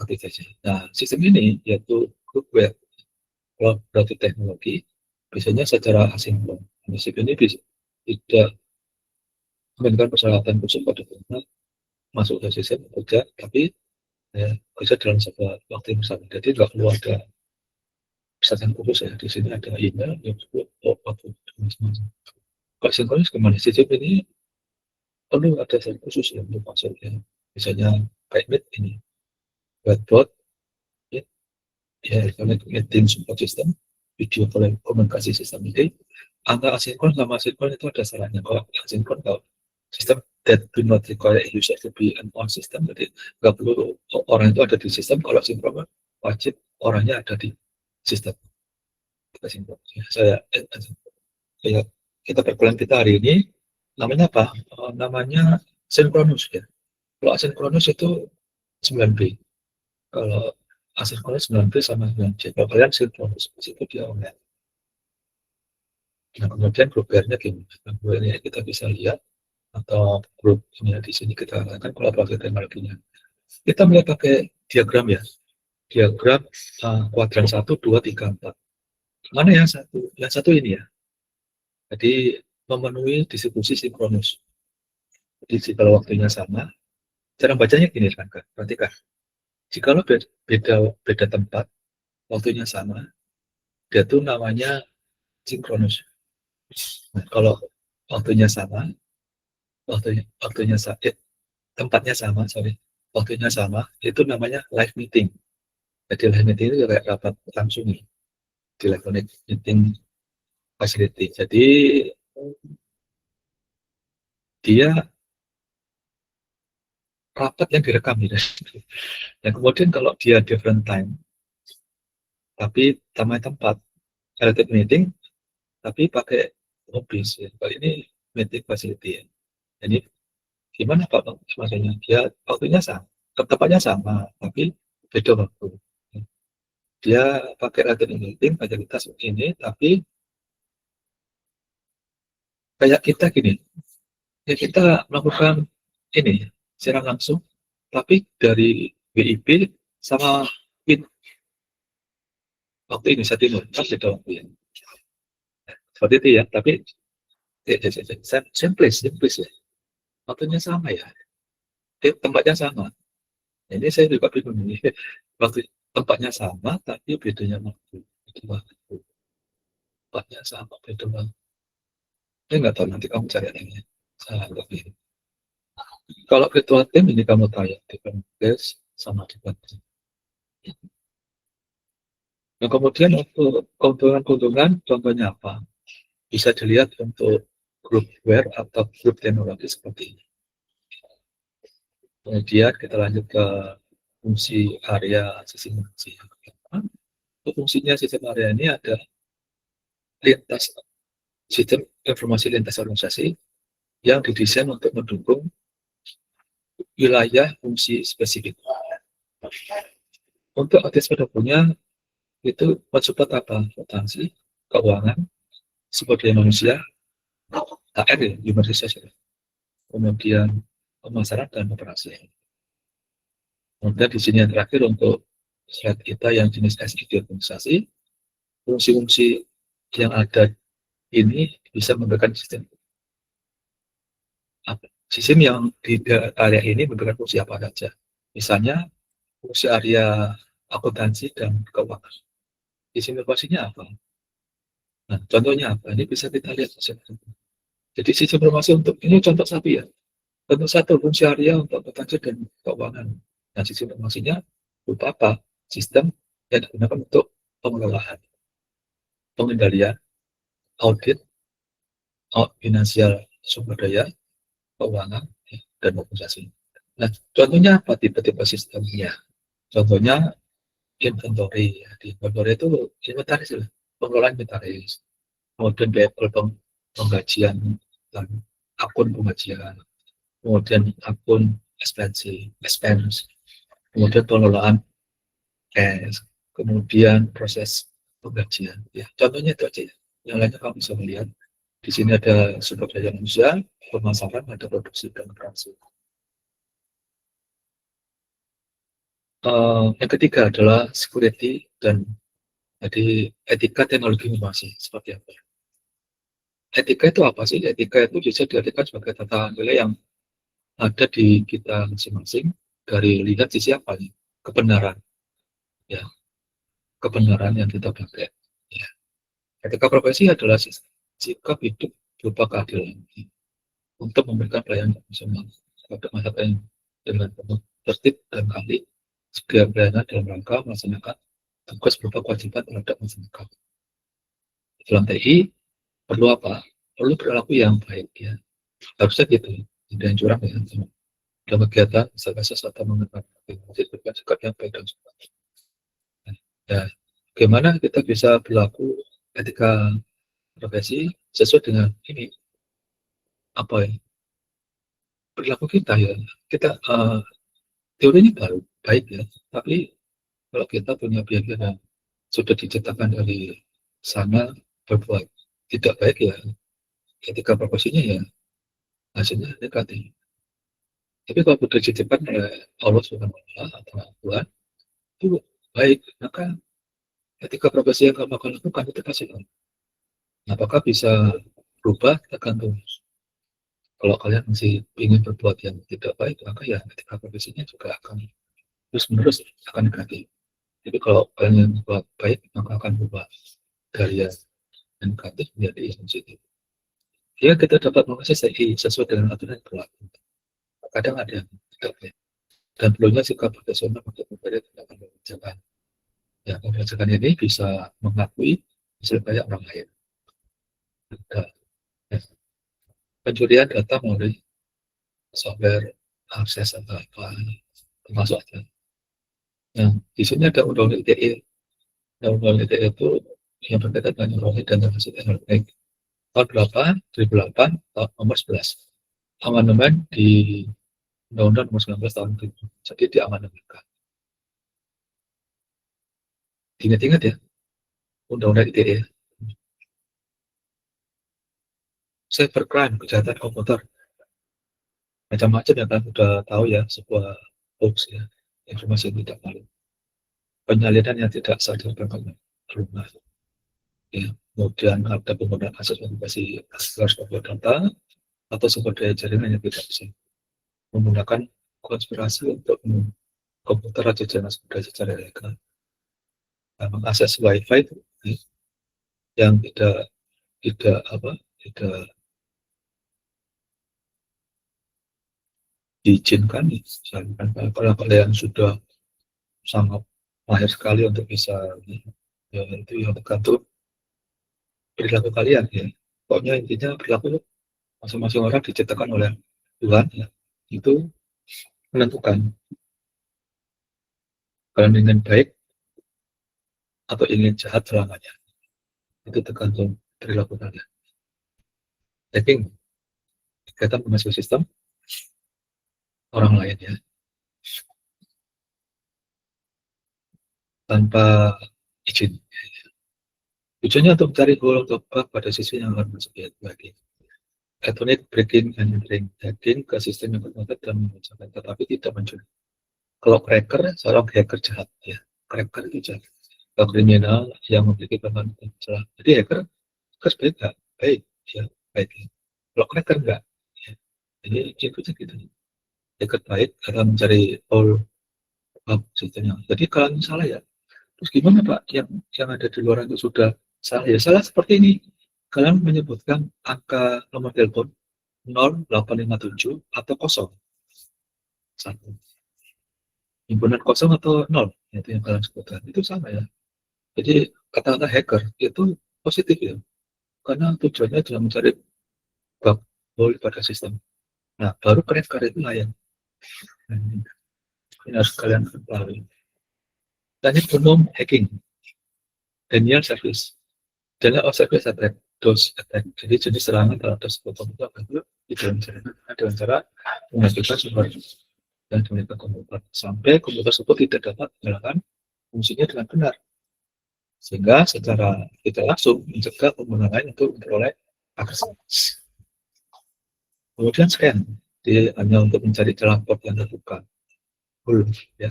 aktivitasnya. Nah, sistem ini yaitu Gruber kalau berarti teknologi biasanya secara asinkron. Sistem ini bisa tidak memberikan persyaratan khusus pada pengguna masuk ke sistem bekerja, tapi ya, kerja dalam sebuah waktu yang sama. Jadi nggak perlu ada persyaratan khusus ya. Di sini ada email yang disebut waktu masing-masing. Kalau sinkronis kemana sistem ini perlu ada syarat khusus ya untuk masuk ya. Misalnya kayak Meet ini, Whiteboard, ya, Electronic Meeting Support System, video komunikasi sistem ini. Antara asinkron sama sinkron itu ada syaratnya. Kalau asinkron, kalau sistem that do not require user to be on system, jadi nggak perlu orang itu ada di sistem. Kalau sinkron wajib orangnya ada di sistem. Kita sinkron. Ya, kita perkuliahan kita hari ini namanya apa? Namanya sinkronus ya. Kalau asinkronus itu 9B. Kalau asinkronus 9B sama 9C. Kalau kalian sinkronus itu dia online. Nah, kemudian grup-nya gimana? Nah, ini kita bisa lihat atau grup ini di sini kita akan kolaborasi teknologinya. Kita mulai pakai diagram ya. Diagram kuadran 1, 2, 3, 4. Mana yang satu? Yang satu ini ya. Jadi memenuhi distribusi sinkronus. Jadi kalau waktunya sama, cara bacanya gini kan, perhatikan. Jika lo beda tempat, waktunya sama, dia tuh namanya sinkronus. Nah, kalau waktunya sama, waktunya tempatnya sama, waktunya sama, itu namanya live meeting. Jadi live meeting itu kayak rapat langsung nih, di electronic meeting facility. Jadi dia rapat yang direkam gitu. Dan kemudian kalau dia different time, tapi sama tempat, electronic meeting, tapi pakai office ya. Kali ini meeting facility ya. Jadi gimana Pak maksudnya? Dia waktunya sama, tempatnya sama, tapi beda waktu. Dia pakai electronic meeting fasilitas ini, tapi kayak kita gini, ya kita melakukan ini secara langsung, tapi dari BIP sama PIN waktu Indonesia Timur kan beda waktu ya. Seperti itu ya, tapi simplis ya. Waktunya sama ya, tempatnya sama. Ini saya juga bingung ini. Waktu tempatnya sama, tapi bedanya waktu. Tempatnya sama, beda waktu. Saya nggak tahu, nanti kamu cari lagi. Saya nggak bingung. Kalau virtual tim ini kamu tanya di Tes sama di Banten. Nah, kemudian untuk keuntungan-keuntungan, contohnya apa? Bisa dilihat untuk groupware atau grup teknologi seperti ini. Kemudian kita lanjut ke fungsi area sistem fungsi. Fungsinya sistem area ini ada lintas sistem informasi lintas organisasi yang didesain untuk mendukung wilayah fungsi spesifik. Untuk aktivitas pendukungnya itu mensupport apa? Akuntansi, keuangan, sumber daya manusia, HR ya, human resource, kemudian pemasaran dan operasi. Kemudian di sini yang terakhir untuk slide kita yang jenis SID organisasi, fungsi-fungsi yang ada ini bisa memberikan sistem yang di area ini memberikan fungsi apa saja. Misalnya fungsi area akuntansi dan keuangan. Sistem informasinya apa? Nah, contohnya apa? Ini bisa kita lihat. Jadi sistem informasi untuk ini contoh satu ya. Contoh satu fungsi area untuk akuntansi dan keuangan. Nah, sistem informasinya berupa apa? Sistem yang digunakan untuk pengelolaan, pengendalian, audit, finansial sumber daya, keuangan ya, dan mobilisasi. Nah, contohnya apa tipe-tipe sistemnya? Contohnya inventory. Ya. Di inventory itu inventaris, pengelolaan inventaris. Kemudian payable penggajian dan akun penggajian. Kemudian akun expense, kemudian pengelolaan cash, kemudian proses penggajian. Ya, contohnya itu aja. Yang lainnya kamu bisa melihat. Di sini ada sumber daya manusia, pemasaran, ada produksi dan transaksi. Yang ketiga adalah security dan jadi etika teknologi informasi seperti apa? Etika itu apa sih? Etika itu bisa diartikan sebagai tata nilai yang ada di kita masing-masing dari lihat sisi apa nih? Kebenaran, ya, kebenaran yang kita pakai. Ya. Etika profesi adalah sikap hidup berupa keadilan untuk memberikan pelayanan maksimal kepada masyarakat yang dengan penuh tertib dan ahli sebagai pelayanan dalam rangka melaksanakan tugas berupa kewajiban terhadap masyarakat. Dalam TI perlu apa? Perlu perilaku yang baik ya. Harusnya gitu. Tidak yang curang ya. Dalam kegiatan misalkan sesuatu mengenai sikap yang baik dan sebagainya. Ya, bagaimana kita bisa berlaku etika profesi sesuai dengan ini apa ya perilaku kita ya kita teorinya baru baik ya tapi kalau kita punya behavior yang sudah diciptakan dari sana berbuat tidak baik ya etika profesinya ya hasilnya negatif. Tapi kalau sudah diciptakan oleh Allah Subhanahu wa Ta'ala atau Tuhan itu baik, maka etika profesi yang kamu akan lakukan itu pasti baik. Apakah bisa berubah tergantung kalau kalian masih ingin berbuat yang tidak baik, maka ya etika profesinya juga akan terus-menerus akan negatif. Jadi kalau kalian yang berbuat baik, maka akan berubah dari yang negatif menjadi yang positif. Ya kita dapat menguasai sesuai dengan aturan yang berlaku. Kadang ada yang tidak baik. Dan perlunya sikap profesional untuk memberi tindakan pembicaraan. Ya, pembicaraan ini bisa mengakui hasil karya orang lain. Dan, ya, pencurian data melalui software akses atau apa termasuk ada. Nah, di sini ada undang-undang ITE. Undang-undang ITE itu yang berkaitan dengan teknologi dan informasi elektronik. Tahun berapa? 2008, tahun nomor 11. Amandemen di Undang-Undang nomor 19 tahun 2000. Jadi di amandemenkan. Ingat-ingat ya, Undang-Undang ITE. Cybercrime, kejahatan komputer. Macam-macam ya kan, sudah tahu ya, sebuah hoax ya, informasi yang tidak valid. Penyalinan yang tidak sadar bahkan rumah. Ya. Kemudian ada penggunaan akses aplikasi sumber data atau sumber daya jaringan yang tidak bisa menggunakan konspirasi untuk komputer atau jaringan sumber daya secara ilegal. Nah, mengakses WiFi itu yang tidak diizinkan. Misalkan kalau kalian sudah sangat mahir sekali untuk bisa ya, itu yang tergantung perilaku kalian ya. Pokoknya intinya perilaku masing-masing orang diciptakan oleh Tuhan ya. Itu menentukan kalian ingin baik atau ingin jahat selamanya. Itu tergantung perilaku kalian. Hacking kegiatan masuk sistem orang lain ya tanpa izin. Tujuannya untuk mencari gol untuk bug pada sisi yang akan masuk lagi. Electronic breaking and entering hacking ke sistem yang berkontak dan mengucapkan tetapi tidak mencuri. Kalau cracker, seorang hacker jahat ya. Cracker itu jahat. Kalau kriminal yang memiliki bahan salah. Jadi hacker sebaik enggak baik ya baik. Ya. Kalau cracker enggak. Ya. Jadi itu gitu. Hacker baik akan mencari all bug sistemnya. Jadi kalau salah ya. Terus gimana Pak yang ada di luar itu sudah salah ya salah seperti ini. Kalian menyebutkan angka nomor telepon 0857 atau 0 satu himpunan kosong atau 0 itu yang kalian sebutkan itu sama ya. Jadi kata-kata hacker itu positif ya karena tujuannya adalah mencari bug hole pada sistem Nah, baru kredit itu layan. Nah, ini harus kalian ketahui. Teknik umum hacking, denial service, denial of service attack, DOS attack. Jadi jenis serangan terhadap sebuah komputer itu dengan cara menghasilkan sumber dan menggunakan komputer sampai komputer tersebut tidak dapat menjalankan fungsinya dengan benar, sehingga secara tidak langsung mencegah pengguna lain untuk memperoleh akses. Kemudian scan, dia hanya untuk mencari celah port yang terbuka. Belum, ya,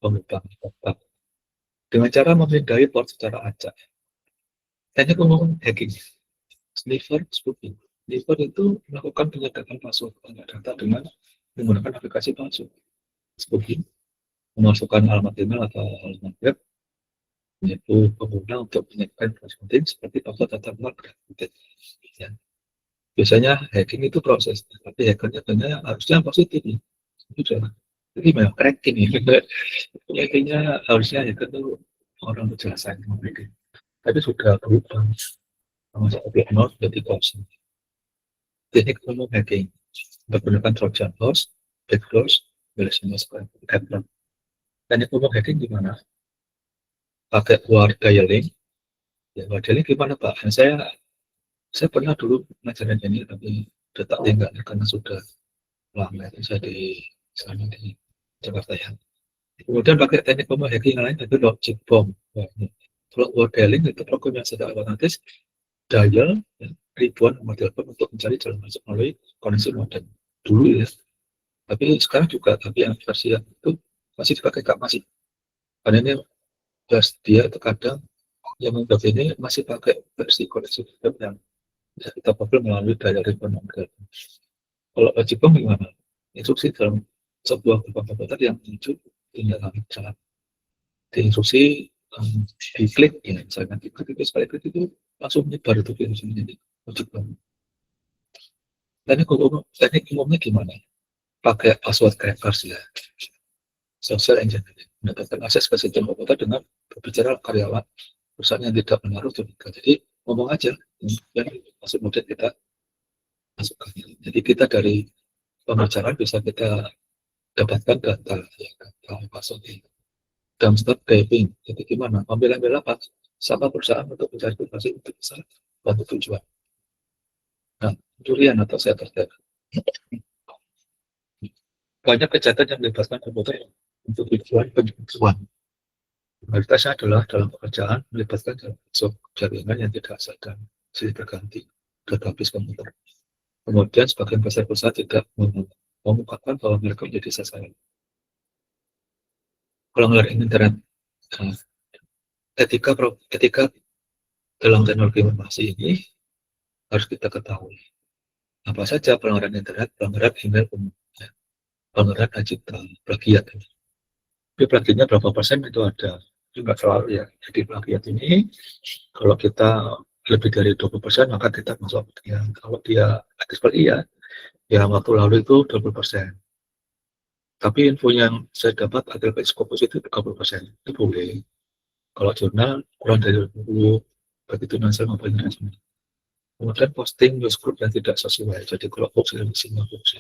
pengubah dengan cara memindai port secara acak. Teknik umum hacking, sniffer spoofing. Sniffer itu melakukan penyedakan password data dengan menggunakan aplikasi palsu. Spoofing memasukkan alamat email atau alamat web yaitu pengguna untuk menyebarkan informasi penting seperti password data luar ya. Biasanya hacking itu proses, tapi hackernya harusnya positif nih. Sudah. Jadi memang cracking ini. Hackingnya harusnya hacker itu orang berjelasan mereka. Tapi sudah berubah. Sama seperti node jadi kosong. Teknik umum hacking menggunakan Trojan horse, backdoors, malicious attack. Teknik umum hacking gimana? Pakai word dialing. Ya, word dialing gimana Pak? Saya pernah dulu ngajarin ini, tapi udah tak tinggal karena sudah lama itu saya di sana di Jakarta ya. Kemudian pakai teknik umum hacking lain itu logic bomb. Kalau word dialing itu program yang sudah otomatis dial ya, ribuan nomor telepon untuk mencari jalan masuk melalui koneksi modem dulu ya. Tapi sekarang juga, tapi yang versi yang itu masih dipakai Kak, masih. Karena ini dia terkadang yang membuat ini masih pakai versi koneksi modem yang bisa kita kabel melalui dial ribuan nomor telepon. Kalau logic bomb gimana? Instruksi dalam sebuah komputer yang menuju tinggal jalan. Di instruksi diklik ya, misalkan diklik itu sekali klik itu langsung menyebar itu virus ini jadi logic bomb. Teknik umumnya gimana? Pakai password crackers ya. Social engineering mendapatkan akses ke sistem komputer dengan berbicara karyawan perusahaan yang tidak menaruh curiga. Jadi ngomong aja yang masuk model kita masukkan. Jadi kita dari pembicaraan bisa kita dapatkan data ya, data password dumpster diving. Jadi gimana? Ambil apa sama perusahaan untuk mencari informasi untuk bisa bantu tujuan. Nah, pencurian atau cyber theft. Banyak kejahatan yang melibatkan komputer untuk tujuan penipuan. Mayoritasnya adalah dalam pekerjaan melibatkan jaringan yang tidak sadar, silih berganti, database komputer. Kemudian sebagian besar perusahaan tidak mengungkapkan bahwa mereka menjadi sasaran. Pelanggaran internet, ketika dalam teknologi informasi ini harus kita ketahui apa saja pelanggaran internet, pelanggaran email, pelanggaran digital, plagiat. Tapi plagiatnya berapa persen itu ada, juga selalu ya. Jadi plagiat ini kalau kita lebih dari 20% maka kita masuk ya. Kalau dia ekspert iya, ya waktu lalu itu 20%. Tapi info yang saya dapat adalah Scopus itu 30%. Itu boleh. Kalau jurnal kurang dari 20, begitu nasional maupun internasional. Kemudian posting newsgroup yang tidak sesuai. Jadi kalau hoax dan isinya hoax.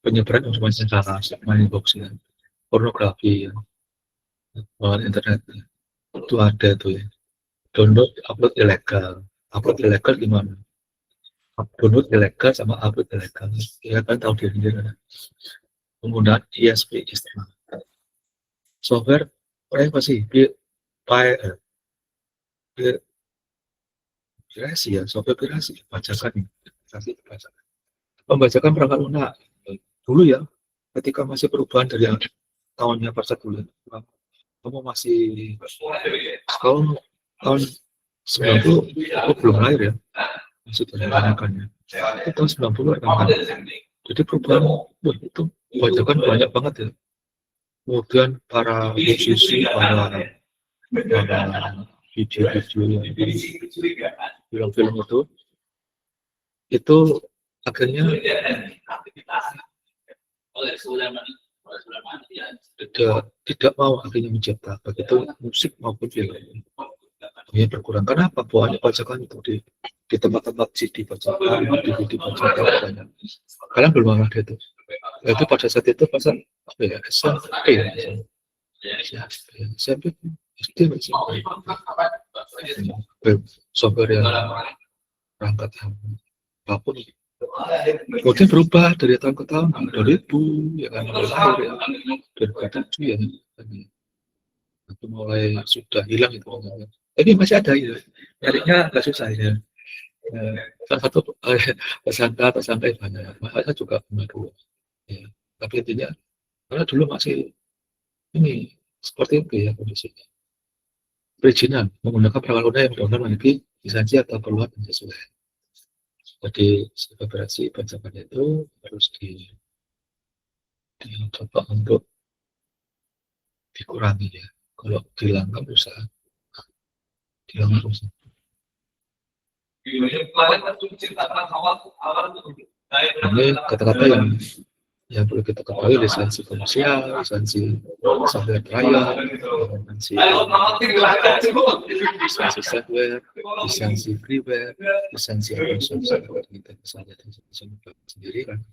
Penyebaran informasi salah, main hoax ya. Pornografi ya. Internet ya. Itu ada tuh ya. Download, upload ilegal gimana? Download ilegal sama upload ilegal ya kan tahu diri kan. Penggunaan ISP eksternal software privasi privasi ya, software privasi bacakan pembajakan perangkat lunak dulu ya, ketika masih perubahan dari tahunnya pada dulu kamu masih kalau tahun 90 aku belum lahir ya, masih ditanyakannya itu tahun 90 kan. Jadi perubahan itu bacakan banyak banget ya. Kemudian para musisi, para video-video yang film-film itu akhirnya tidak mau akhirnya mencipta begitu musik maupun film. Ini berkurang. Kenapa? Banyak bacakan itu di tempat-tempat CD bajakan, DVD bajakan banyak. Kalian belum ada itu. Itu pada saat itu pasal apa ya, SMP ya, SMP, SD masih software yang perangkat yang apapun. Kemudian berubah dari tahun ke tahun, 2000 ya kan, mulai lahir ya, 2007 ya, itu mulai sudah hilang itu. Tapi masih ada ya, nyarinya agak susah ya. Salah satu tersangka banyak, makanya juga pernah dulu. Ya. Tapi intinya, karena dulu masih ini seperti itu ya kondisinya. Perizinan menggunakan perangkat lunak yang benar-benar memiliki lisensi atau keluar yang sesuai. Jadi operasi bajakan itu harus dicoba untuk dikurangi ya. Kalau dilanggar bisa dilanggar bisa. Ini kata-kata yang perlu kita ketahui: lisensi komersial, lisensi software trial, lisensi software, lisensi freeware, lisensi open source. Kita misalnya sendiri kan.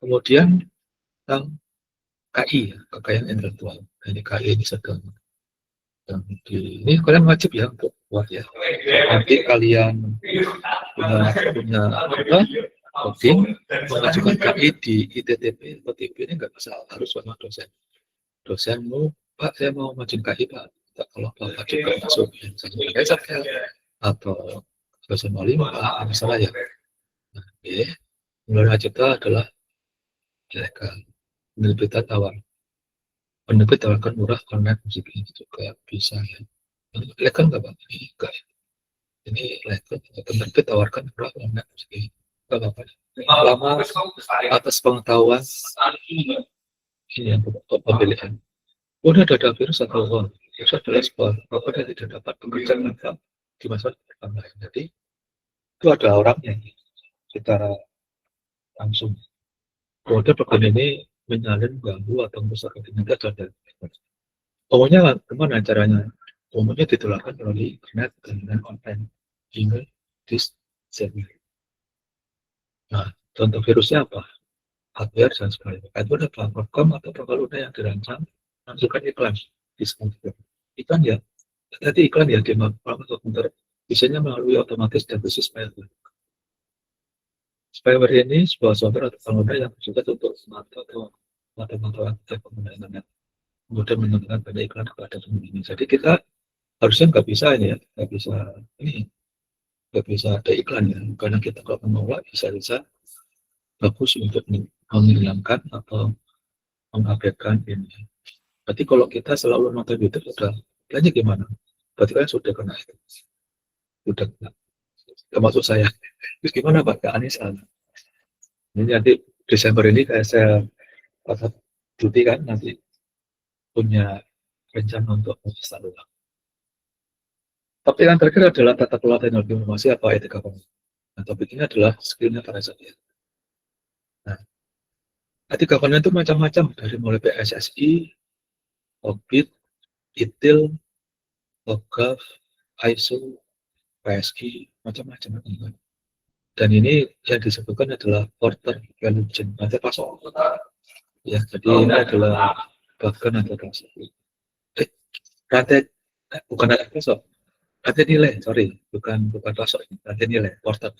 Kemudian tentang KI ya, kekayaan intelektual. Ini KI ini sedang ini kalian wajib ya untuk buat ya. Nanti kalian punya apa? Coding, mengajukan KI di ITTP atau TP ini nggak masalah, harus sama dosen. Dosenmu, Pak, saya mau majuin KI, Pak. Kalau Bapak juga masuk, misalnya pakai Excel atau dosen wali, Pak, misalnya ya. Nah, menurut kita adalah ilegal. Penerbit tawarkan murah karena musik ini juga bisa ya. Ilegal nggak, Pak? Ini enggak. Ini ilegal. Penerbit tawarkan murah karena musik ini. Apa lama atas pengetahuan ini yang pemilihan. Udah ada virus atau virus adalah sebuah apa yang tidak dapat bekerja tanpa di masa depan lain. Jadi itu ada orangnya secara langsung. Kemudian program ini menyalin ganggu atau merusak aktivitas dan umumnya gimana caranya? Umumnya ditularkan melalui internet dan online, email, disk, server. Nah, contoh virusnya apa? Hardware dan sebagainya. Itu ada platform atau perangkat yang dirancang menghasilkan iklan di sekitar. Iklan ya, tadi iklan ya di komputer biasanya melalui otomatis dan khusus spyware. Spyware ini sebuah software atau pengguna yang juga untuk semata atau mata-mata pengguna internet. Kemudian menunjukkan pada iklan kepada pengguna. Jadi kita harusnya nggak bisa ini ya, nggak bisa ada iklan ya, karena kita kalau menolak bisa bagus untuk menghilangkan atau mengupdatekan ini. Berarti kalau kita selalu nonton YouTube sudah belanja gimana? Berarti kan sudah kena itu. Sudah kena. Termasuk saya. Terus gimana Pak? Aneh salah. Ini nanti Desember ini kayak saya pada cuti kan nanti punya rencana untuk menginstal ulang. Tapi yang terakhir adalah tata kelola teknologi informasi atau etika komunikasi. Nah, topik ini adalah skillnya para saya. Nah, etika komunikasi itu macam-macam dari mulai PSSI, OBIT, ITIL, OGAF, ISO, PSI, macam-macam. Dan ini yang disebutkan adalah Porter Value Chain, nanti pasok. Ya, jadi ini adalah bahkan atau rantai bukan rantai pasok, rantai nilai, bukan pasok ini, rantai nilai Porter.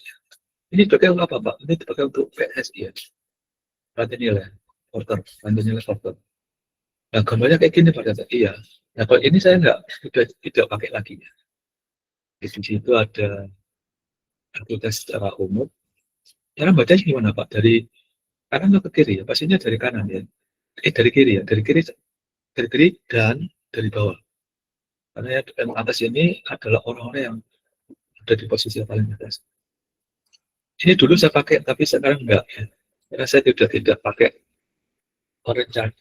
Ini dipakai untuk apa Pak? Ini dipakai untuk PSI ya, rantai nilai Porter, rantai nilai Porter. Nah, gambarnya kayak gini Pak. Iya. Nah, kalau ini saya tidak pakai lagi ya. Di situ ada aktivitas secara umum. Cara bacanya gimana Pak? Dari kanan ke kiri ya? Pastinya dari kanan ya. Dari kiri ya. Dari kiri dan dari bawah. Karena yang atas ini adalah orang-orang yang ada di posisi yang paling atas. Ini dulu saya pakai, tapi sekarang enggak ya. Karena saya tidak pakai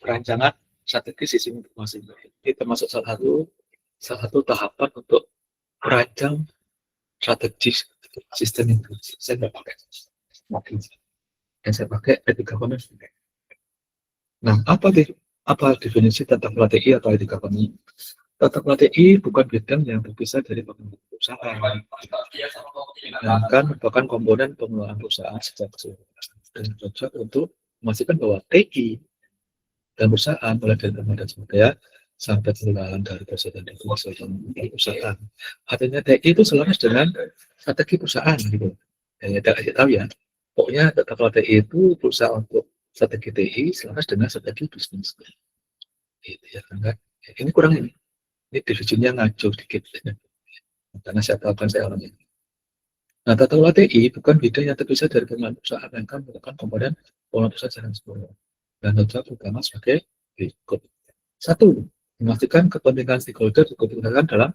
perancangan strategi sistem informasi. Ini termasuk salah satu tahapan untuk merancang strategi sistem informasi. Saya nggak pakai. Dan saya pakai etika komunikasi. Nah, apa definisi tentang strategi atau etika komunikasi? tata kelola TI bukan bidang yang terpisah dari pengelolaan perusahaan, melainkan merupakan komponen pengelolaan perusahaan secara keseluruhan dan cocok untuk memastikan bahwa TI dan perusahaan mulai dari teman dan sebagainya sampai pengelolaan dari presiden dan perusahaan. Artinya TI itu selaras dengan strategi perusahaan gitu. Ya, kita tahu ya. Pokoknya tata kelola TI itu berusaha untuk strategi TI selaras dengan strategi bisnis. Gitu ya kan? Ini kurang ini. Ini divisinya ngaco dikit. Karena saya tahu kan saya orang ini. Nah, tata kelola TI bukan bidang yang terpisah dari pengelolaan perusahaan, yang kan merupakan komponen pengelolaan perusahaan secara keseluruhan. Dan tujuan utama sebagai berikut. Satu, memastikan kepentingan stakeholder dikepentingan dalam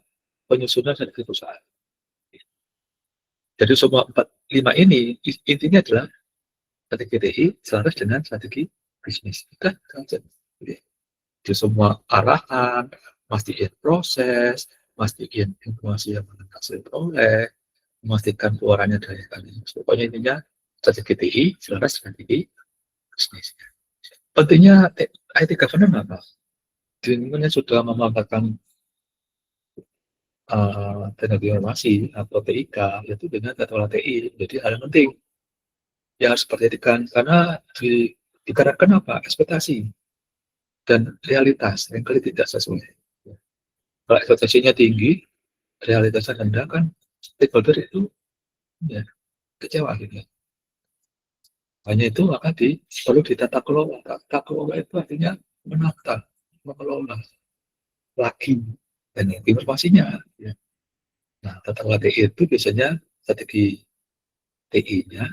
penyusunan strategi perusahaan. Jadi semua 4-5 ini intinya adalah strategi TI selaras dengan strategi bisnis. Kan? Di semua arahan, mastiin proses, mastiin informasi yang hasil oleh, memastikan keluarannya dari kalian. Pokoknya intinya strategi TI selaras strategi bisnis. Pentingnya IT governance apa? Dengan sudah memanfaatkan teknologi informasi atau TIK, itu dengan tata kelola TI. Jadi hal yang penting yang harus diperhatikan karena dikarenakan apa? Ekspektasi dan realitas yang kali tidak sesuai. Kalau ekspektasinya tinggi, realitasnya rendah kan stakeholder itu ya kecewa gitu. Hanya itu maka perlu ditata kelola. Tata kelola itu artinya menata, mengelola lagi dan informasinya. Ya. Nah, tata kelola TI itu biasanya strategi TI-nya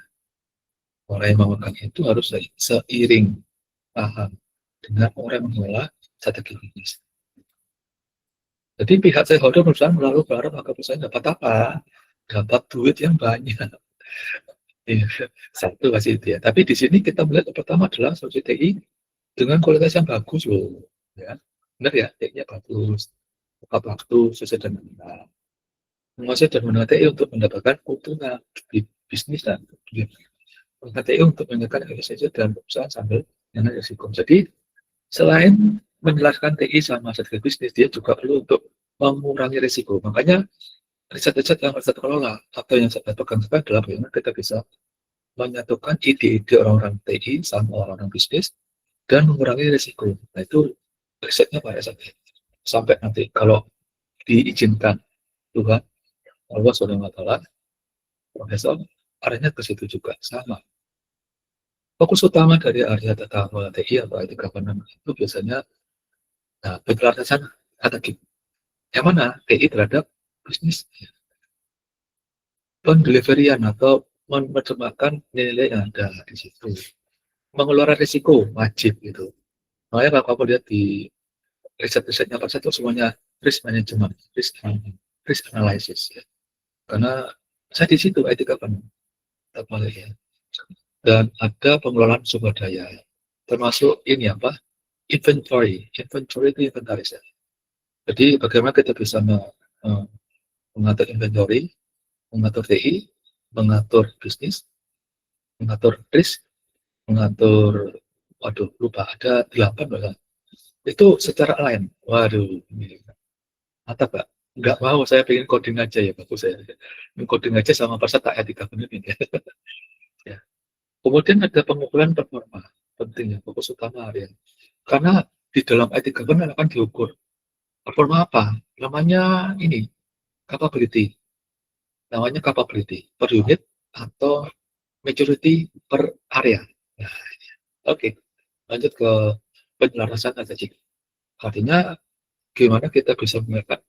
orang yang memegang itu harus seiring paham dengan orang yang mengelola strategi bisnis. Jadi pihak stakeholder perusahaan melalui berharap agar perusahaan dapat apa? Dapat duit yang banyak. Satu kasih itu ya. Tapi di sini kita melihat pertama adalah solusi TI dengan kualitas yang bagus loh. Ya. Benar ya, TI-nya bagus. Tepat waktu, sesuai dengan benar. Menguasai dan menggunakan TI untuk mendapatkan keuntungan di bisnis dan menggunakan TI untuk meningkatkan efisiensi dan perusahaan sambil dengan risiko. Jadi selain menjelaskan TI sama strategi bisnis, dia juga perlu untuk mengurangi risiko. Makanya riset-riset yang harus kelola atau yang saya pegang sekarang adalah bagaimana kita bisa menyatukan ide-ide orang-orang TI sama orang-orang bisnis dan mengurangi risiko. Nah itu risetnya Pak ya sampai nanti kalau diizinkan Tuhan Allah SWT Profesor arahnya ke situ juga sama. Fokus utama dari area tata kelola TI atau IT governance itu biasanya penjelasan strategi. Yang mana TI terhadap bisnis pendeliveryan atau menerjemahkan nilai yang ada di situ. Mengelola risiko wajib gitu. Makanya kalau kamu lihat di riset-risetnya Pak itu semuanya risk management, risk analysis ya. Karena saya di situ IT governance ya. Dan ada pengelolaan sumber daya, termasuk ini apa? Inventory itu inventaris ya. Jadi bagaimana kita bisa mengatur inventory, mengatur TI, mengatur bisnis, mengatur risk, mengatur, waduh lupa ada 8 bahkan. Itu secara lain. Waduh, ini mantap Pak. Nggak mau, saya pengen coding aja ya bagus saya. Coding aja sama pasar tak etika bener ini. Ya. Kemudian ada pengukuran performa, penting ya, fokus utama ya. Karena di dalam IT governance akan diukur performa apa? Namanya ini capability. Namanya capability per unit atau maturity per area. Nah, oke. Lanjut ke penyelarasan strategi. Artinya gimana kita bisa menggunakan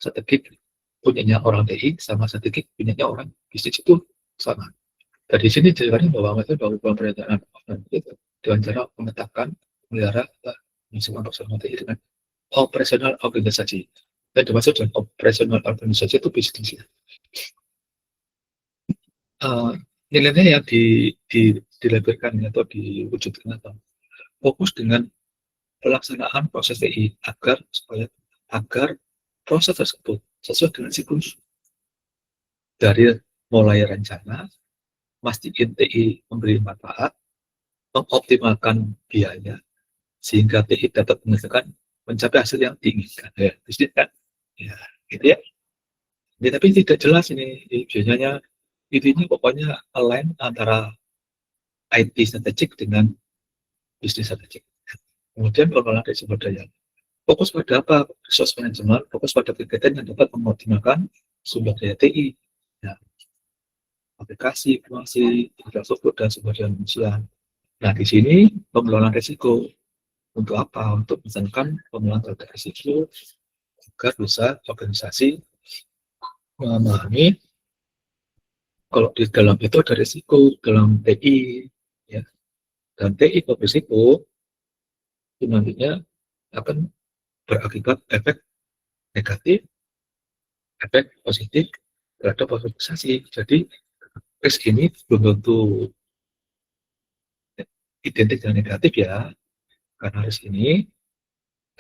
strategi punyanya orang TI sama strategi punyanya orang bisnis itu sama. Dan di sini jelaskan bahwa metode pemerintahan itu dengan cara menetapkan, melihara, semua personal TI dengan operasional organisasi. Dan termasuk dengan operasional organisasi itu bisnis. Nilainya yang dilabelkan atau diwujudkan atau fokus dengan pelaksanaan proses TI agar proses tersebut sesuai dengan siklus dari mulai rencana, mastiin TI memberi manfaat, mengoptimalkan biaya sehingga TI dapat menghasilkan mencapai hasil yang diinginkan. Ya, kan? Ya, gitu ya. Ya, tapi tidak jelas ini biasanya intinya pokoknya align antara IT strategik dengan bisnis strategik. Kemudian pengelolaan sumber daya. Fokus pada apa? Resource management, fokus pada kegiatan yang dapat mengoptimalkan sumber daya TI. Ya, aplikasi, informasi, infrastruktur, dan sumber daya manusia. Nah, di sini pengelolaan risiko. Untuk apa? Untuk misalkan pengelolaan terhadap risiko agar bisa organisasi memahami kalau di dalam itu ada risiko dalam TI, ya. Dan TI berisiko itu nantinya akan berakibat efek negatif, efek positif terhadap organisasi. Jadi risk ini belum tentu identik dengan negatif ya, karena risk ini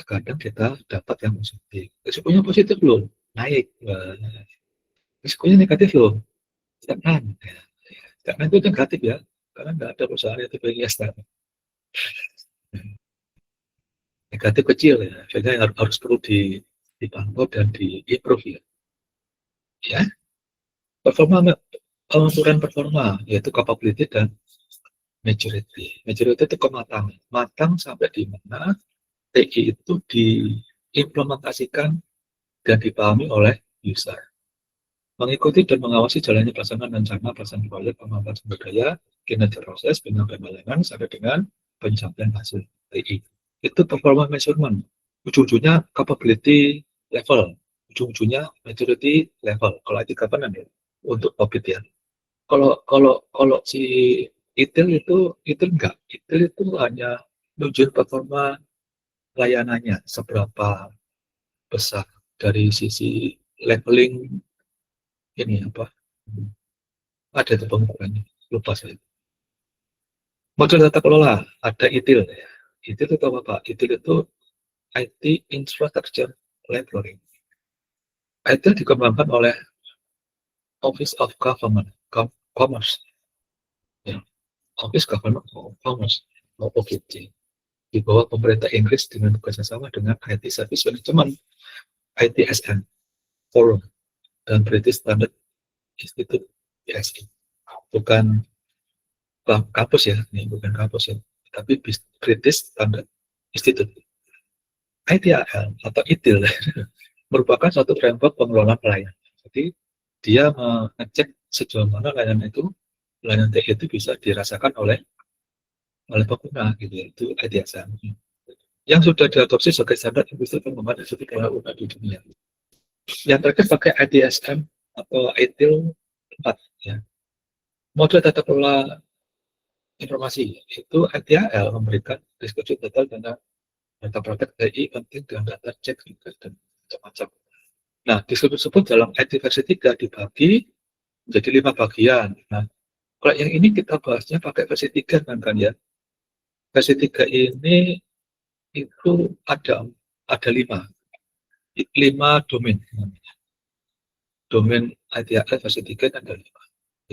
kadang kita dapat yang positif. Risikonya positif loh, naik. Risikonya negatif loh, stagnan. Stagnan itu negatif ya, karena nggak ada perusahaan yang tipe stagnan. Negatif kecil ya, sehingga harus perlu dipantau dan diimprove ya. Ya, pengukuran performa yaitu capability dan maturity. Maturity itu kematangan. Matang sampai di mana TI itu diimplementasikan dan dipahami oleh user. Mengikuti dan mengawasi jalannya pelaksanaan pelaksanaan proyek, pengembangan sumber daya, kinerja proses, pengembangan sampai dengan pencapaian hasil TI. Itu performa measurement. Ujung-ujungnya capability level, ujung-ujungnya maturity level. Kalau IT governance ya, untuk COVID ya. Kalau si ITIL itu enggak. ITIL itu hanya nunjukin performa layanannya seberapa besar dari sisi leveling ini apa? Ada itu pengukurannya. Lupa saya. Modul tata kelola ada ITIL ya. ITIL itu apa? ITIL itu IT Infrastructure Leveling. ITIL dikembangkan oleh Office of Government Commerce. Ya. Office Government Commerce OGC. Di bawah pemerintah Inggris dengan bekerjasama dengan IT Service Management ITSM Forum dan British Standard Institute BSI. Bukan kampus ya, ini bukan kampus ya, tapi British Standard Institute. ITIL atau ITIL merupakan suatu framework pengelolaan pelayanan. Jadi dia mengecek sejauh mana layanan TI itu bisa dirasakan oleh pengguna gitu ya, itu ITSM. Yang sudah diadopsi sebagai standar industri pengembangan industri pelayanan di dunia. Yang terakhir pakai ITSM atau ITIL 4 ya. Model tata kelola informasi itu ITIL memberikan deskripsi data dan data praktek TI penting dan data cek dan macam-macam. Nah, deskripsi tersebut dalam IT versi 3 dibagi menjadi 5 bagian. Nah, kalau yang ini kita bahasnya pakai versi 3 kan ya. Versi 3 ini itu ada 5 domain. Domain ITIL versi 3 ada 5,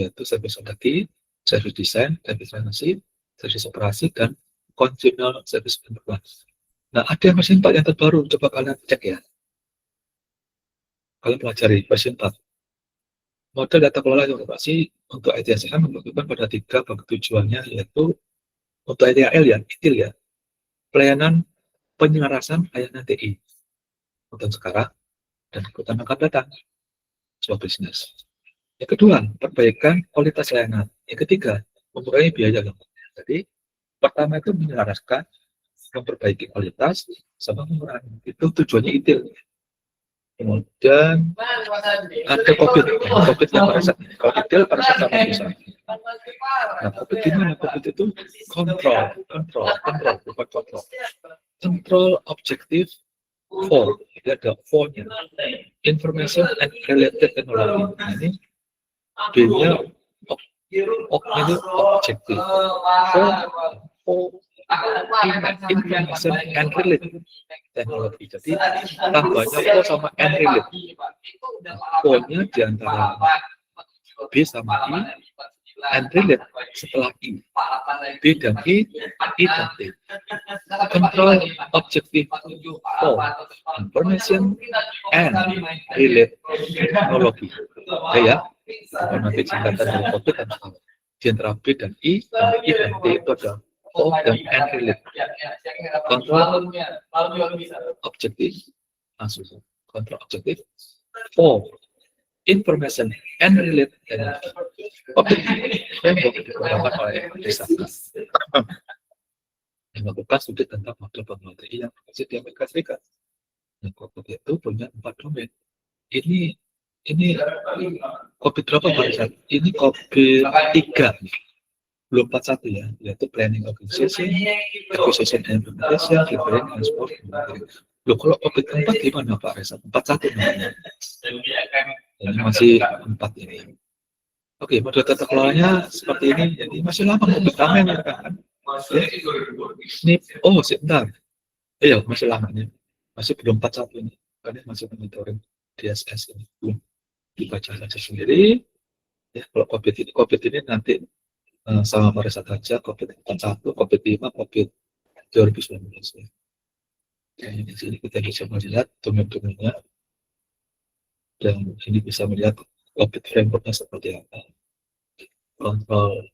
yaitu service strategy, service design, service transaksi, service operasi, dan consumer service enterprise. Nah, ada yang versi 4 yang terbaru, coba kalian cek ya. Kalian pelajari versi 4. Model data kelola informasi untuk ITSM menentukan pada 3 bagi tujuannya, yaitu untuk ITIL ya, ITIL ya, pelayanan penyelarasan layanan TI untuk sekarang dan ikutan akan datang sebuah bisnis. Yang kedua, perbaikan kualitas layanan. Yang ketiga, mengurangi biaya. Jadi, pertama itu menyelaraskan, memperbaiki kualitas, sama mengurangi. Itu tujuannya ITIL. Kemudian ada COVID. COVID yang pada kalau ITIL pada saat sama bisa. Nah, COVID gimana? COVID itu kontrol, bukan kontrol. Control objective 4. Jadi ada 4-nya. Information and related technology. Nah, ini B-nya ini objektif. Information and related teknologi. Jadi tambahnya O sama and related. O-nya diantara B sama I, and relate setelah I. B dan I dan T. Control objective O, information and relate teknologi. Ya, nanti singkatan dari objek dan di antara B dan I dan T itu ada O dan N relate. Control objective, control objective O, information and relate objek framework dikembangkan oleh Risaka yang melakukan studi tentang model penggunaan TI yang berbasis di Amerika Serikat. Nah, COVID itu punya 4 domain. Ini COVID berapa Pak? Ini COVID 3, belum 41 ya, yaitu planning organization, acquisition and implementation, delivering and support. Loh, kalau COVID keempat gimana Pak Reza? 41 namanya. Ini masih 4 ini. Oke, model tata kelolanya seperti ini. Jadi masih lama COVID ramen ya kan? Ini, sebentar. Iya, masih lama nih. Masih belum 41 ini. Karena masih monitoring DSS ini. Belum dibaca saja sendiri. Ya, kalau COVID ini nanti sama pada saat saja COVID 41, COVID 5, COVID 2019. Ya. Nah, di sini kita bisa melihat domain-domainnya. Dan ini bisa melihat COVID framework-nya seperti apa. Kontrol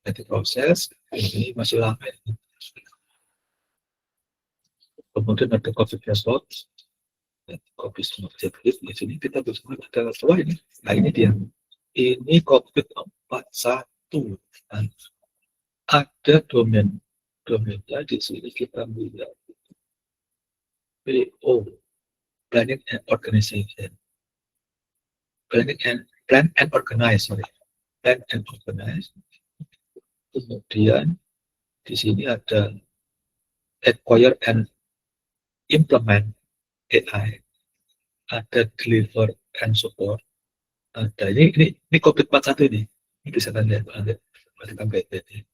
nanti proses, ini masih lama. Kemudian ada COVID dashboard, COVID objektif. Di sini kita bisa melihat ada ini. Nah, ini dia. Ini COVID 41. Nah, ada domainnya di sini kita melihat PO, Planning and Organization. Plan and organize. Kemudian di sini ada acquire and implement AI, ada deliver and support, ada ini COVID 41 ini bisa kan lihat perhatikan baik-baik.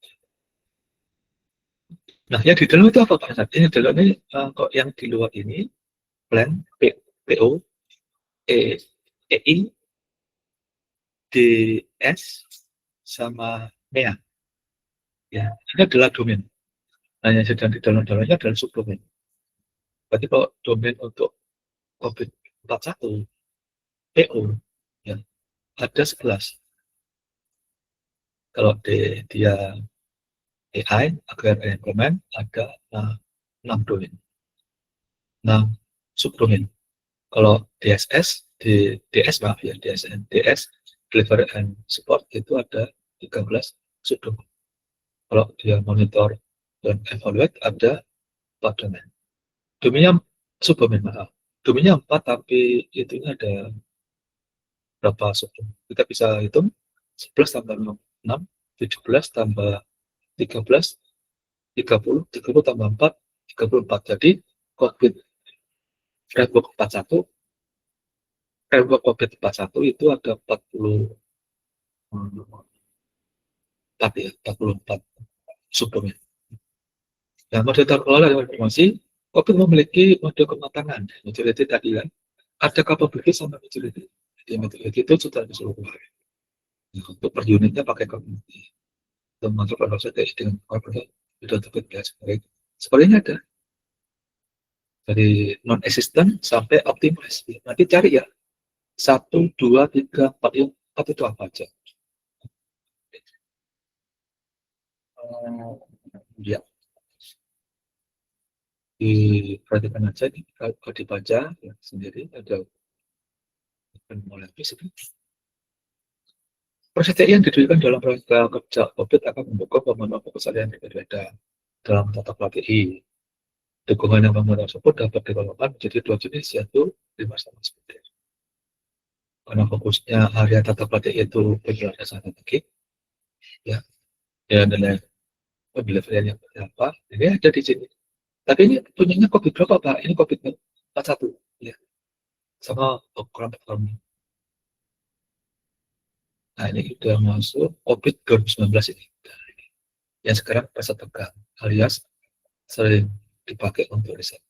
Nah, yang di dalam itu apa Pak? Ini dalam ini kok yang di luar ini plan, PO, EI, DS sama MEA. Ya, ini adalah domain. Nah, yang sedang di dalamnya adalah subdomain. Berarti kalau domain untuk COVID 41 PO ya ada 11. Kalau dia AI agar implement ada 6 domain. 6 subdomain. Kalau DSS DS deliver and support itu ada 13 subdomain. Kalau dia monitor dan evaluate ada 4 domain. Domainnya subdomain, maaf. Domainnya 4 tapi itunya ada berapa subdomain. Kita bisa hitung 11 tambah 6, 17 tambah 13, 30 tambah 4, 34. Jadi COVID framework 41 itu ada 44 subdomain. Nah, model terkelola informasi, COVID memiliki model kematangan, maturity tadi kan, ada capability sama maturity. Jadi maturity itu sudah keseluruhan. Nah, untuk per unitnya pakai community. Termasuk proses dengan corporate sudah terbiasa. Sepertinya ada dari non-existent sampai optimize. Nanti cari ya 1, 2, 3, 4 itu apa aja. Ya. Diperhatikan aja, kalau dibaca ya, sendiri ada mulai proses TI yang didirikan dalam rangka kerja COVID akan mendukung pemenuhan kesalahan yang berbeda dalam tata kelola TI. Dukungan yang pemenuhan tersebut dapat dikelompokkan menjadi 2 jenis, yaitu 5 sama seperti karena fokusnya area tata kelola TI itu penjelasan strategik, ya, nilai pembelajaran yang berapa, ini ada di sini. Tapi ini punyanya COVID berapa Pak? Ini COVID 41 ya. Sama program. Nah, ini sudah masuk COVID 2019 ini. Yang sekarang pasar tegang alias sering dipakai untuk riset.